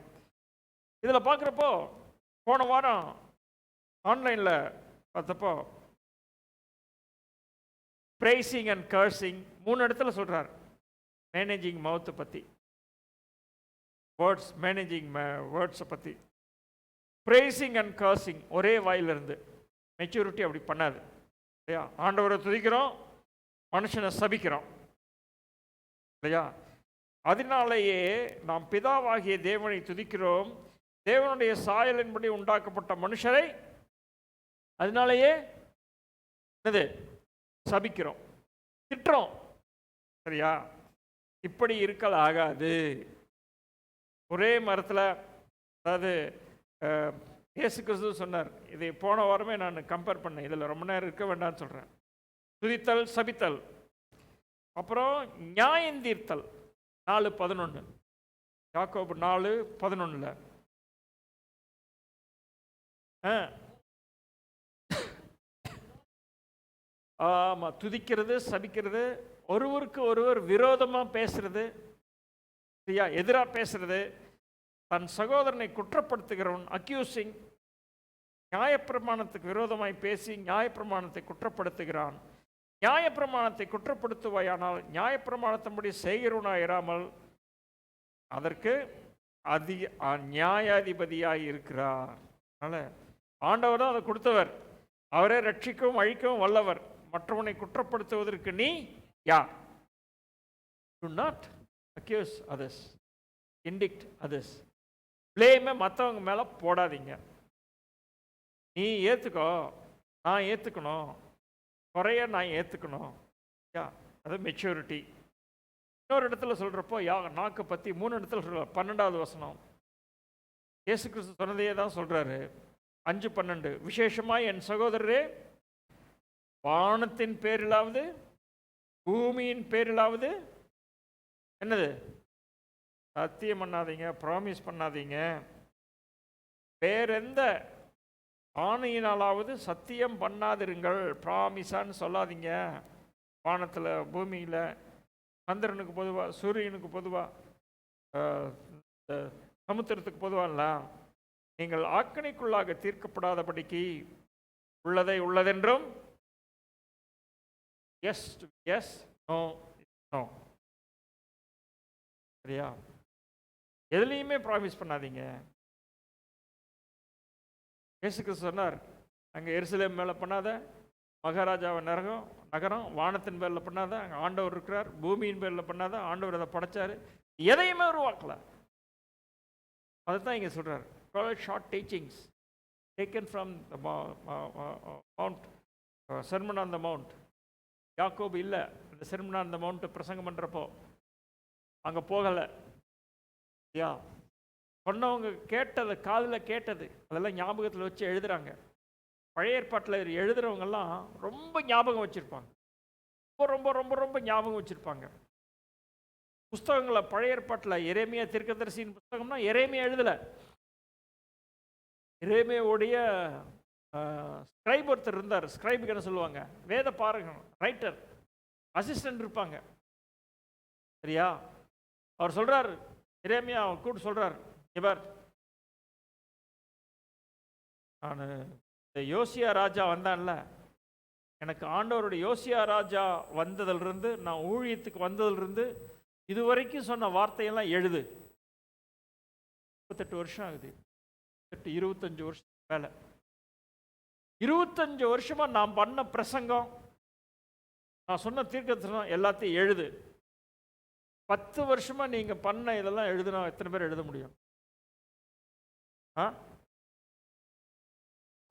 இதில் பார்க்குறப்போ, போன வாரம் ஆன்லைனில் பார்த்தப்போ ப்ரைசிங் அண்ட் கர்சிங் 3 இடத்துல சொல்கிறார். மேனேஜிங் மவுத்தை பற்றி, வேர்ட்ஸ், மேனேஜிங் வேர்ட்ஸை பற்றி. ப்ரைசிங் அண்ட் கர்சிங் ஒரே வாயிலிருந்து. மெச்சூரிட்டி அப்படி பண்ணாது. இல்லையா? ஆண்டவரை துதிக்கிறோம், மனுஷனை சபிக்கிறோம். இல்லையா? அதனாலேயே நாம் பிதாவாகிய தேவனை துதிக்கிறோம், தேவனுடைய சாயலின்படி உண்டாக்கப்பட்ட மனுஷரை அதனாலேயே என்னது சபிக்கிறோம், திட்டுறோம். சரியா? இப்படி இருக்கல் ஆகாது. ஒரே மரத்தில், அதாவது இயேசு கிறிஸ்து சொன்னார், இதை போன வாரமே நான் கம்பேர் பண்ணேன், இதில் ரொம்ப நேரம் இருக்க வேண்டாம்னு சொல்கிறேன். துதித்தல், சபித்தல், அப்புறம் நியாயந்தீர்த்தல். 4:11, யாக்கோபு 4:11. ஆமாம், துதிக்கிறது, சபிக்கிறது, ஒருவருக்கு ஒருவர் விரோதமாக பேசுறது, சரியா, எதிராக பேசுறது, தன் சகோதரனை குற்றப்படுத்துகிறவன், அக்யூசிங், நியாயப்பிரமாணத்துக்கு விரோதமாய் பேசி நியாயப்பிரமாணத்தை குற்றப்படுத்துகிறான். நியாயப்பிரமாணத்தை குற்றப்படுத்துவாயானால் நியாயப்பிரமாணத்தின்படி செய்கிறவனாயிராமல் அதற்கு நியாயாதிபதியாய் இருக்கிறார். அதனால் ஆண்டவர் தான் அதை கொடுத்தவர், அவரே ரட்சிக்கவும் அழிக்கவும் வல்லவர். மற்றவனை குற்றப்படுத்துவதற்கு நீ யார்? Do not accuse others, indict others. பிளேமை மற்றவங்க மேலே போடாதீங்க. நீ ஏற்றுக்கோ, நான் ஏற்றுக்கணும், குறைய நான் ஏற்றுக்கணும். யா, அது மெச்சூரிட்டி. இன்னொரு இடத்துல சொல்கிறப்போ நாக்கை பற்றி 3 இடத்துல சொல்கிறார். 12வது வசனம், இயேசு கிறிஸ்து சொன்னதையே தான் சொல்கிறாரு. 5:12, விசேஷமாக என் சகோதரரே, வானத்தின் பேரிலாவது பூமியின் பேரிலாவது என்னது சத்தியம் பண்ணாதீங்க, ப்ராமிஸ் பண்ணாதீங்க. வேறெந்த ஆணையினாலாவது சத்தியம் பண்ணாதிருங்கள். ப்ராமிஸான்னு சொல்லாதீங்க. வானத்தில், பூமியில், சந்திரனுக்கு பொதுவாக, சூரியனுக்கு பொதுவாக, சமுத்திரத்துக்கு பொதுவாக நீங்கள் ஆக்கணைக்குள்ளாக தீர்க்கப்படாதபடிக்கு உள்ளதை உள்ளதென்றும், எஸ் எஸ், நோ நோ. சரியா? எதுலேயுமே ப்ராமிஸ் பண்ணாதீங்க. இயேசு கிறிஸ்து சொன்னார், அங்கே எருசலேம் மேலே பண்ணாத, மகாராஜாவை நகரம் வானத்தின் பேரில் பண்ணாத, அங்கே ஆண்டவர் இருக்கிறார். பூமியின் பேரில் பண்ணாத, ஆண்டவர் அதை படைச்சார். எதையுமே உருவாக்கல. அதுதான் இங்கே சொல்கிறார். Short teachings taken from the mount, sermon on the mount. யாக்கோபு இல்லை, இந்த செர்மன் ஆன் த மவுண்ட் பிரசங்கம் பண்ணுறப்போ அங்கே போகலை. யா, சொன்னவங்க கேட்டது, காதில் கேட்டது, அதெல்லாம் ஞாபகத்தில் வச்சு எழுதுகிறாங்க. பழைய ஏற்பாட்டில் எழுதுகிறவங்கெல்லாம் ரொம்ப ஞாபகம் வச்சுருப்பாங்க, ரொம்ப ரொம்ப ரொம்ப ஞாபகம் வச்சுருப்பாங்க. புஸ்தகங்களை பழைய ஏற்பாட்டில் எரேமியா தீர்க்கதரிசியின் புஸ்தகம்னா எரேமியா எழுதலை. எரேமியாவுடைய ஸ்கிரைப் ஒருத்தர் இருந்தார். ஸ்கிரைபுக்கு என்ன சொல்லுவாங்க? வேத பாரகன், ரைட்டர், அசிஸ்டன்ட் இருப்பாங்க. சரியா? அவர் சொல்கிறார், எரேமியா கூட்டு சொல்கிறார், இவர் நான் இந்த யோசியா ராஜா வந்தான்ல, எனக்கு ஆண்டவருடைய யோசியா ராஜா வந்ததிலிருந்து, நான் ஊழியத்துக்கு வந்ததிலிருந்து இதுவரைக்கும் சொன்ன வார்த்தையெல்லாம் எழுது. 38 வருஷம் ஆகுது, 25 வருஷம் மேலே. 25 வருஷமா நான் பண்ண பிரசங்கம், நான் சொன்ன தீர்க்கதரிசனம் எல்லாத்தையும் எழுது. 10 வருஷமா நீங்க பண்ண இதெல்லாம் எழுதுனா எத்தனை பேர் எழுத முடியும்?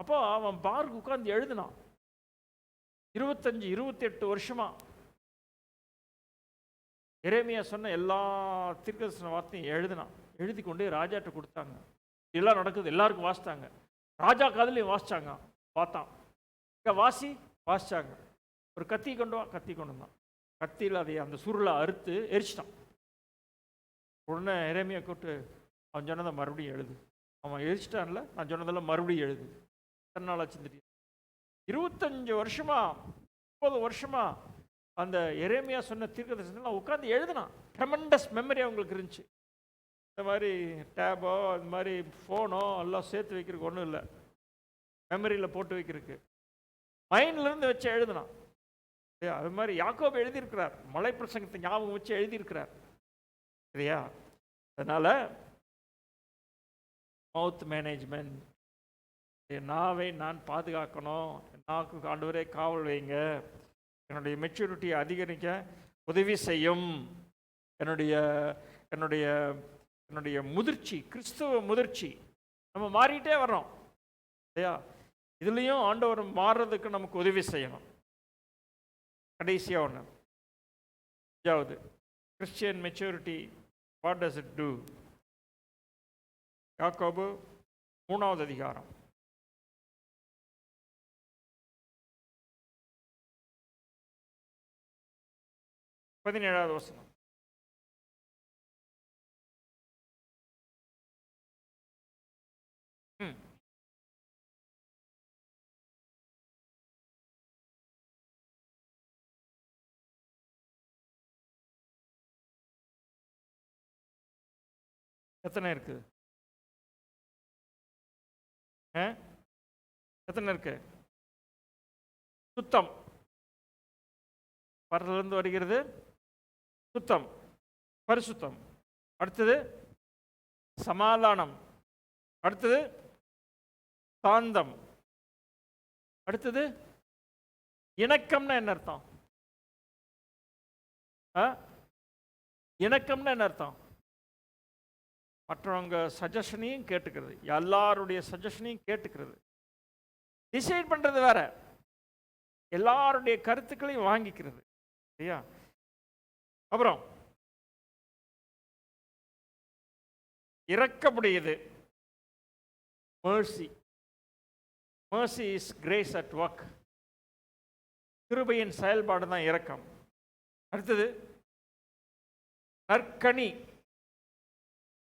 அப்போ அவன் பார்க்கு உட்கார்ந்து எழுதினான். 25-28 வருஷமா எரேமியா சொன்ன எல்லா தீர்க்கதரிசன வார்த்தையும் எழுதினான். எழுதி கொண்டு ராஜாட்ட கொடுத்தாங்க. எல்லாம் நடக்குது, எல்லாருக்கும் வாசித்தாங்க. ராஜா காதுலையும் வாசிச்சாங்க. பார்த்தான், இங்கே வாசிச்சாங்க. ஒரு கத்தி கொண்டு வா, கத்தி கொண்டு வந்தான். கத்தியில் அதை அந்த சுருளை அறுத்து எரிச்சிட்டான். உடனே எரேமியா கூப்பிட்டு, அவன் சொன்னதை மறுபடியும் எழுது. அவன் எரிச்சிட்டான்ல, நான் சொன்னதெல்லாம் மறுபடியும் எழுது. எத்தனை நாள் ஆச்சு தெரியும்? 25 வருஷமா, 30 வருஷமா அந்த எரேமியா சொன்ன தீர்க்கதரிசனம்லாம் உட்காந்து எழுதினான். ட்ரெமெண்டஸ் மெமரி அவங்களுக்கு இருந்துச்சு. இந்த மாதிரி டேபோ, இந்த மாதிரி ஃபோனோ எல்லாம் சேர்த்து வைக்கிறதுக்கு ஒன்றும் இல்லை, மெமரியில் போட்டு வைக்கிறதுக்கு. மைண்ட்லேருந்து வச்சு எழுதினான். அது மாதிரி யாக்கோபு எழுதியிருக்கிறார், மலை பிரசங்கத்தை ஞாபகம் வச்சு எழுதியிருக்கிறார். சரியா? அதனால் மவுத் மேனேஜ்மெண்ட், நாவை நான் பாதுகாக்கணும். நாக்கு ஆண்டவரே காவல் வைங்க. என்னுடைய மெச்சூரிட்டியை அதிகரிக்க உதவி செய்யும். என்னுடைய என்னுடைய என்னுடைய முதிர்ச்சி, கிறிஸ்துவ முதிர்ச்சி, நம்ம மாறிட்டே வர்றோம் இல்லையா? இதுலேயும் ஆண்டவர் மாறுறதுக்கு நமக்கு உதவி செய்யணும். கடைசியாக ஒன்று, அஞ்சாவது, Christian maturity what does it do? Yakkobu 3வது அதிகாரம் 17வது வசனம். ம். எத்தனை இருக்குது? எத்தனை இருக்கு? சுத்தம், பரலிருந்து வருகிறது சுத்தம், பரிசுத்தம். அடுத்தது சமாதானம். அடுத்தது சாந்தம். அடுத்தது இணக்கம்னா என்ன அர்த்தம்? இணக்கம்னா என்ன அர்த்தம்? மற்றவங்க சஜஷனையும் கேட்டுக்கிறது, எல்லாருடைய சஜஷனையும் கேட்டுக்கிறது. டிசைட் பண்றது வேற, எல்லாருடைய கருத்துக்களையும் வாங்கிக்கிறது இல்லையா? அப்புறம் இரக்கமுடையது, mercy. mercy is grace at work. கிருபையின் செயல்பாடு தான் இரக்கம். அடுத்தது நற்கனி,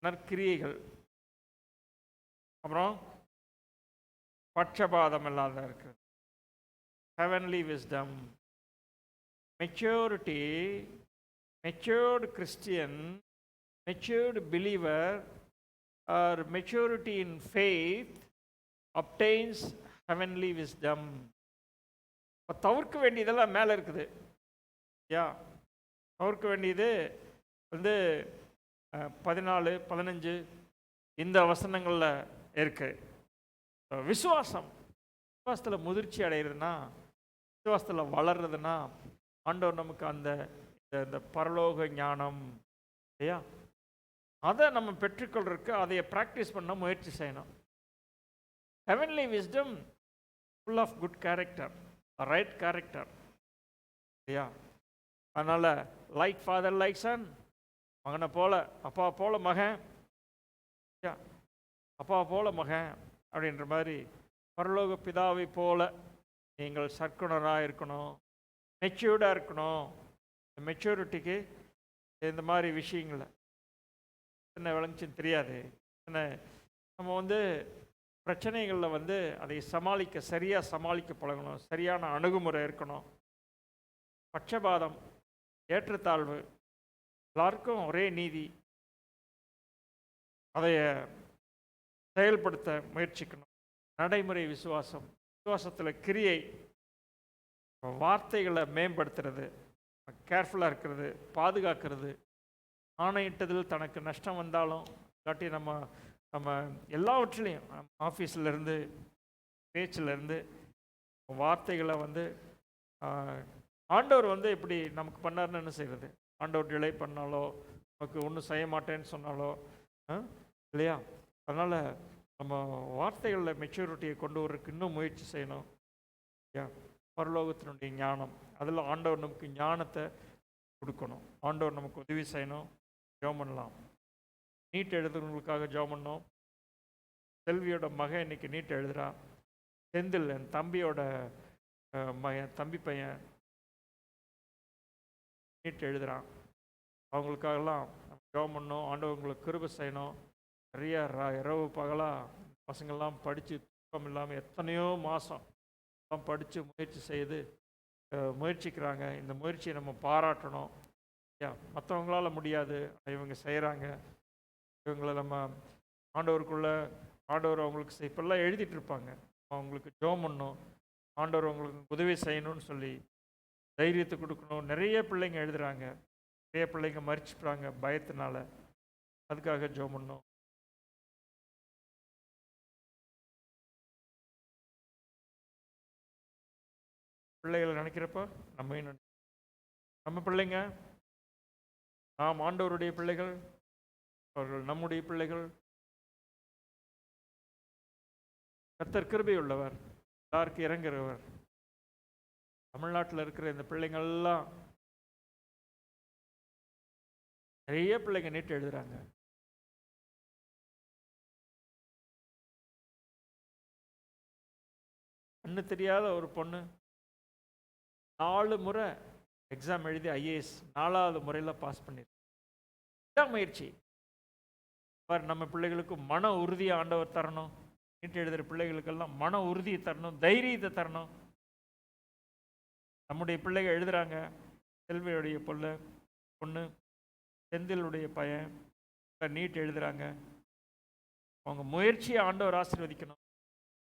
நற்கிரியைகள். அப்புறம் பட்சபாதம் இல்லாத இருக்கு, heavenly wisdom. maturity, matured Christian, matured believer or maturity in faith obtains heavenly wisdom. தவிர்க்க வேண்டியதெல்லாம் மேலே இருக்குது. தவிர்க்க வேண்டியது வந்து 14, 15 இந்த வசனங்களில் இருக்கு. விசுவாசத்தில் முதிர்ச்சி அடைகிறதுனா, விசுவாசத்தில் வளர்றதுன்னா ஆண்டவர் நமக்கு அந்த இந்த பரலோக ஞானம் இல்லையா, அதை நம்ம பெற்றுக்கொள்றதுக்கு அதை ப்ராக்டிஸ் பண்ண முயற்சி செய்யணும். Heavenly wisdom full of good character, right character இல்லையா? அதனால் லைக் ஃபாதர் லைக் சன், மகனை போல அப்பா போல மகன், அப்பா போல மகன் அப்படின்ற மாதிரி பரலோக பிதாவை போல நீங்கள் சர்க்குணராக இருக்கணும், மெச்சூர்டாக இருக்கணும். மெச்சூரிட்டிக்கு இந்த மாதிரி விஷயங்கள என்ன விளங்குச்சுன்னு தெரியாது. என்ன நம்ம வந்து பிரச்சனைகளில் வந்து அதை சரியாக சமாளிக்க பழகணும், சரியான அணுகுமுறை இருக்கணும். பட்சபாதம், ஏற்றத்தாழ்வு, எல்லாருக்கும் ஒரே நீதி, அதை செயல்படுத்த முயற்சிக்கணும். நடைமுறை விசுவாசம், விசுவாசத்தில் கிரியை, வார்த்தைகளை மேம்படுத்துறது, கேர்ஃபுல்லாக இருக்கிறது, பாதுகாக்கிறது. ஆணையிட்டதில் தனக்கு நஷ்டம் வந்தாலும் இல்லாட்டி நம்ம எல்லாவற்றிலையும் ஆஃபீஸ்லேருந்து பேச்சிலேருந்து வார்த்தைகளை வந்து ஆண்டவர் வந்து இப்படி நமக்கு பண்ணார்னு என்ன செய்கிறது? ஆண்டவர் டிலே பண்ணாலோ, நமக்கு ஒன்றும் செய்ய மாட்டேன்னு சொன்னாலோ இல்லையா? அதனால் நம்ம வார்த்தைகளில் மெச்சூரிட்டியை கொண்டு வரதுக்கு இன்னும் முயற்சி செய்யணும். பரலோகத்தினுடைய ஞானம், அதில் ஆண்டவர் நமக்கு ஞானத்தை கொடுக்கணும். ஆண்டவர் நமக்கு உதவி செய்யணும். ஜெபம் பண்ணலாம். நீட் எழுதுறவங்களுக்காக ஜெபம் பண்ணோம். செல்வியோட மகன் இன்னைக்கு நீட் எழுதுகிறான். செந்தில் என் தம்பியோட தம்பி பையன் நீட் எழுதுகிறான். அவங்களுக்காகலாம் நம்ம ஜெபம் பண்ணோம். ஆண்டவங்களுக்கு கிருபை செய்யணும். நிறைய இரவு பகலாக பசங்கள்லாம் படித்து தூக்கம் இல்லாமல் எத்தனையோ மாதம் படித்து முயற்சி செய்து முயற்சிக்கிறாங்க. இந்த முயற்சியை நம்ம பாராட்டணும். மற்றவங்களால முடியாது, இவங்க செய்கிறாங்க. இவங்களை நம்ம ஆண்டவர் அவங்களுக்கு இப்பெல்லாம் எழுதிட்டு இருப்பாங்க, அவங்களுக்கு ஜெபம் பண்ணணும், ஆண்டவர் அவங்களுக்கு உதவி செய்யணும்னு சொல்லி தைரியத்தை கொடுக்கணும். நிறைய பிள்ளைங்க எழுதுகிறாங்க, நிறைய பிள்ளைங்க மறிச்சுப்பாங்க பயத்தினால. அதுக்காக ஜெபம் பண்ணணும். பிள்ளைகளை நினைக்கிறப்ப நம்ம பிள்ளைங்க, நாம் ஆண்டவருடைய பிள்ளைகள், அவர்கள் நம்முடைய பிள்ளைகள். கர்த்தர் கிருபை உள்ளவர், எல்லாருக்கும் இறங்குறவர். தமிழ்நாட்டில் இருக்கிற இந்த பிள்ளைங்கள்லாம் நிறைய பிள்ளைங்க நீட் எழுதுறாங்க. கண்ணு தெரியாத ஒரு பொண்ணு 4 முறை எக்ஸாம் எழுதி ஐஏஎஸ் 4வது முறையில் பாஸ் பண்ணிருக்கு. இதான் முயற்சி. நம்ம பிள்ளைகளுக்கு மன உறுதியை ஆண்டவர் தரணும். நீட் எழுதுகிற பிள்ளைகளுக்கெல்லாம் மன உறுதியை தரணும், தைரியத்தை தரணும். நம்முடைய பிள்ளைகள் எழுதுகிறாங்க. செல்வியுடைய பொண்ணு, செந்திலுடைய பையன் நீட் எழுதுகிறாங்க. அவங்க முயற்சியை ஆண்டவர் ஆசீர்வதிக்கணும்,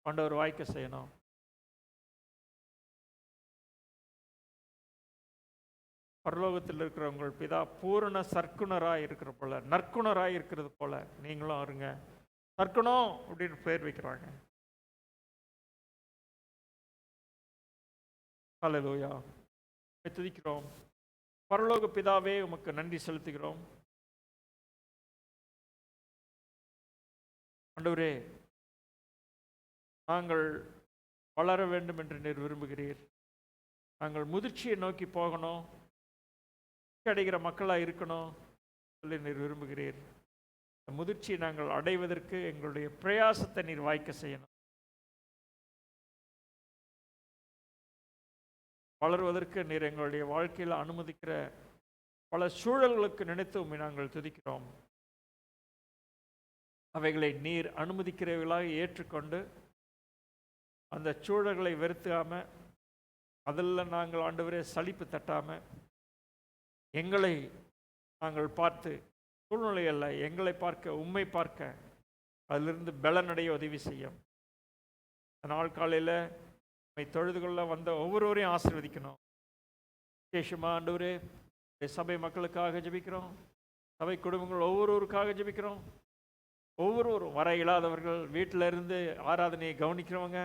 ஆண்டவர் வாய்க்க செய்யணும். பரலோகத்தில் இருக்கிற உங்கள் பிதா பூரண சர்க்குணராக இருக்கிற போல, நற்குணராக இருக்கிறது போல நீங்களும் இருங்க. சர்க்குணம் அப்படின்னு பேர் வைக்கிறாங்க. ஹல்லேலூயா. துதிக்கிறோம். பரலோக பிதாவே, உமக்கு நன்றி செலுத்துகிறோம். ஆண்டவரே, நாங்கள் வளர வேண்டும் என்று நீர் விரும்புகிறீர். நாங்கள் முதிர்ச்சியை நோக்கி போகணும், அடைகிற மக்களாக இருக்கணும் சொல்லி நீர் விரும்புகிறீர். முதிர்ச்சியை நாங்கள் அடைவதற்கு எங்களுடைய பிரயாசத்தை நீர் வாய்க்க செய்யணும். வளர்வதற்கு நீர் எங்களுடைய வாழ்க்கையில் அனுமதிக்கிற பல சூழல்களுக்கு நினைத்து உம்மை நாங்கள் துதிக்கிறோம். அவைகளை நீர் அனுமதிக்கிறவர்களாக ஏற்றுக்கொண்டு அந்த சூழல்களை வெறுத்தாம, அதில் நாங்கள் ஆண்டவரே சலிப்பு தட்டாமல், எங்களை நாங்கள் பார்த்து, சூழ்நிலை அல்ல எங்களை பார்க்க, உம்மை பார்க்க, அதிலிருந்து பலனடைய உதவி செய்யும். நாள் காலையில் உம்மை தொழுது கொள்ள வந்த ஒவ்வொருவரையும் ஆசீர்வதிக்கணும். விசேஷமாக ஆண்டவரே, சபை மக்களுக்காக ஜெபிக்கிறோம். சபை குடும்பங்கள் ஒவ்வொருவருக்காக ஜெபிக்கிறோம். ஒவ்வொருவரும் வர இயலாதவர்கள், வீட்டில் இருந்து ஆராதனையை கவனிக்கிறவங்க,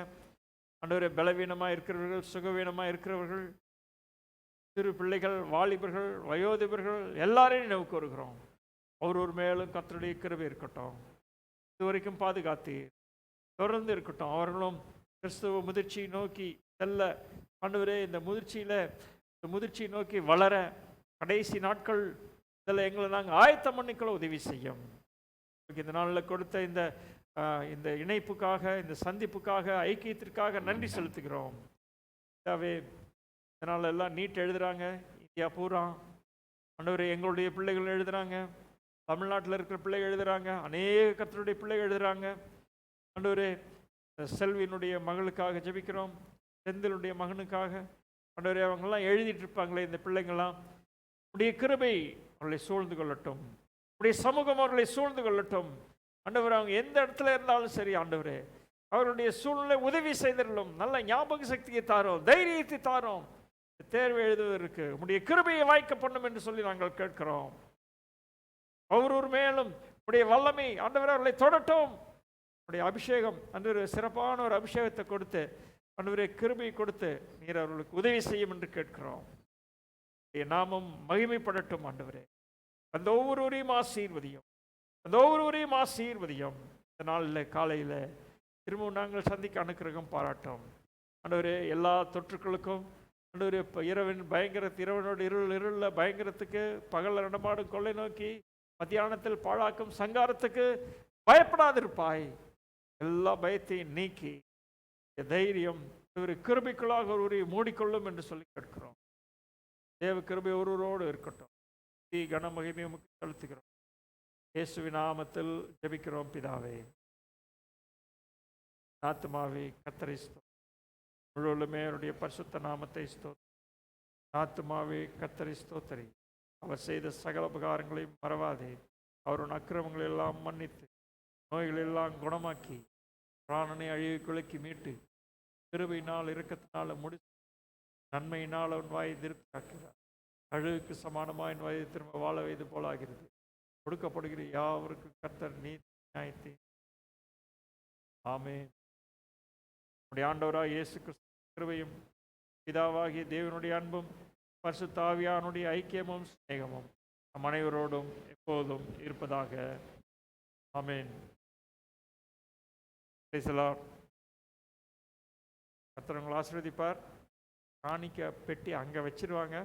ஆண்டவரே பலவீனமாக இருக்கிறவர்கள், சுகவீனமாக இருக்கிறவர்கள், சிறு பிள்ளைகள், வாலிபர்கள், வயோதிபர்கள் எல்லாரையும் நினைவுக்கு வருகிறோம். ஒவ்வொரு மேலும் கர்த்தருடைய கிருபை இருக்கட்டும். இதுவரைக்கும் பாதுகாத்தீர், தொடர்ந்து இருக்கட்டும். அவர்களும் கிறிஸ்துவ முதிர்ச்சியை நோக்கி செல்ல, ஆண்டவரே இந்த முதிர்ச்சியை நோக்கி வளர, கடைசி நாட்கள் இதில் எங்களை நாங்கள் ஆயத்தம் பண்ணிக்கொள்ள உதவி செய்யும். இந்த நாளில் கொடுத்த இந்த இணைப்புக்காக, இந்த சந்திப்புக்காக, ஐக்கியத்திற்காக நன்றி செலுத்துகிறோம். இதனால் எல்லாம் நீட் எழுதுகிறாங்க இந்தியா பூரா. ஆண்டவரே, எங்களுடைய பிள்ளைகள் எழுதுகிறாங்க, தமிழ்நாட்டில் இருக்கிற பிள்ளைகள் எழுதுகிறாங்க, அநேக கர்த்தருடைய பிள்ளைகள் எழுதுகிறாங்க. ஆண்டவரே, செல்வியினுடைய மகளுக்காக ஜெபிக்கிறோம், செந்திலுடைய மகனுக்காக. ஆண்டவரே, அவங்கெல்லாம் எழுதிட்டு இருப்பாங்களே இந்த பிள்ளைங்கள்லாம், உடைய கிருபை அவர்களை சூழ்ந்து கொள்ளட்டும், உடைய சமூகம் அவர்களை சூழ்ந்து கொள்ளட்டும். ஆண்டவரே, அவங்க எந்த இடத்துல இருந்தாலும் சரி ஆண்டவரே, அவருடைய சூழ்நிலை உதவி செய்திடலும். நல்ல ஞாபக சக்தியை தாரோம், தைரியத்தை தாரோம். தேர்வு எழுதுவதற்கு உடைய கிருபையை வாய்க்க பண்ணும் என்று சொல்லி நாங்கள் கேட்கிறோம். ஒவ்வொரு மேலும் உடைய வல்லமை ஆண்டவரே அவர்களை தொடட்டும். உடைய அபிஷேகம் ஆண்டவரே, சிறப்பான ஒரு அபிஷேகத்தை கொடுத்து ஆண்டவரே கிருபையை கொடுத்து நீர் அவர்களுக்கு உதவி செய்யும் என்று கேட்கிறோம். நாமம் மகிமைப்படட்டும் ஆண்டவரே. அந்த ஒவ்வொருவரையும் ஆசீர்வதியும், அந்த ஒவ்வொருவரையும் ஆசீர்வதியும். இந்த நாளில் காலையில் திரும்பவும் நாங்கள் சந்திக்க அனுக்கிரகம் பாராட்டும் ஆண்டவரே. எல்லா தொற்றுக்களுக்கும் ஆண்டவரே, இப்போ இரவனோட இருளில் பயங்கரத்துக்கு, பகல் நடமாடும் கொள்ளை நோக்கி, மத்தியானத்தில் பாழாக்கும் சங்காரத்துக்கு பயப்படாதிருப்பாய். எல்லா பயத்தையும் நீக்கி தைரியம் கிருபைக்குள்ளாக ஒருவரை மூடிக்கொள்ளும் என்று சொல்லி கேட்கிறோம். தேவ கிருபை ஒருவரோடு இருக்கட்டும். கன மகிமை உமக்கு செலுத்துகிறோம். இயேசுவின் நாமத்தில் ஜெபிக்கிறோம் பிதாவே. ஆத்துமாவே கர்த்தரை ஸ்தோத்திரி, முழுவதுமே அவருடைய பரிசுத்த நாமத்தை ஸ்தோத்திரி. ஆத்துமாவே கர்த்தரை ஸ்தோத்திரி, அவர் செய்த சகல உபகாரங்களையும் மறவாதே. அவருடைய அக்கிரமங்களை எல்லாம் மன்னித்து, நோய்களெல்லாம் குணமாக்கி, பிராணனை அழிவுக்குலைக்கு மீட்டு, கிருபையினால் இரக்கத்தினால் முடித்து, நன்மையினால் அவன் வாயை திருப்தியாக்கிறார். அழுகுக்கு சமானமாக என் வயதை திரும்ப வாழ வைத்து போலாகிறது. கொடுக்கப்படுகிற யாவருக்கு கர்த்தர் நீதி நியாயத்தை. ஆமென். நம்முடைய ஆண்டவராக இயேசு கிறிஸ்து கிருபையும், பிதாவாகிய தேவனுடைய அன்பும், பரிசுத்த ஆவியானுடைய ஐக்கியமும் சிநேகமும் நம் அனைவரோடும் எப்போதும் இருப்பதாக. ஆமென். Praise the lord. கர்த்தர் உங்களை ஆசீர்வதிப்பார். காணிக்க பெட்டி அங்கே வச்சிருவாங்க.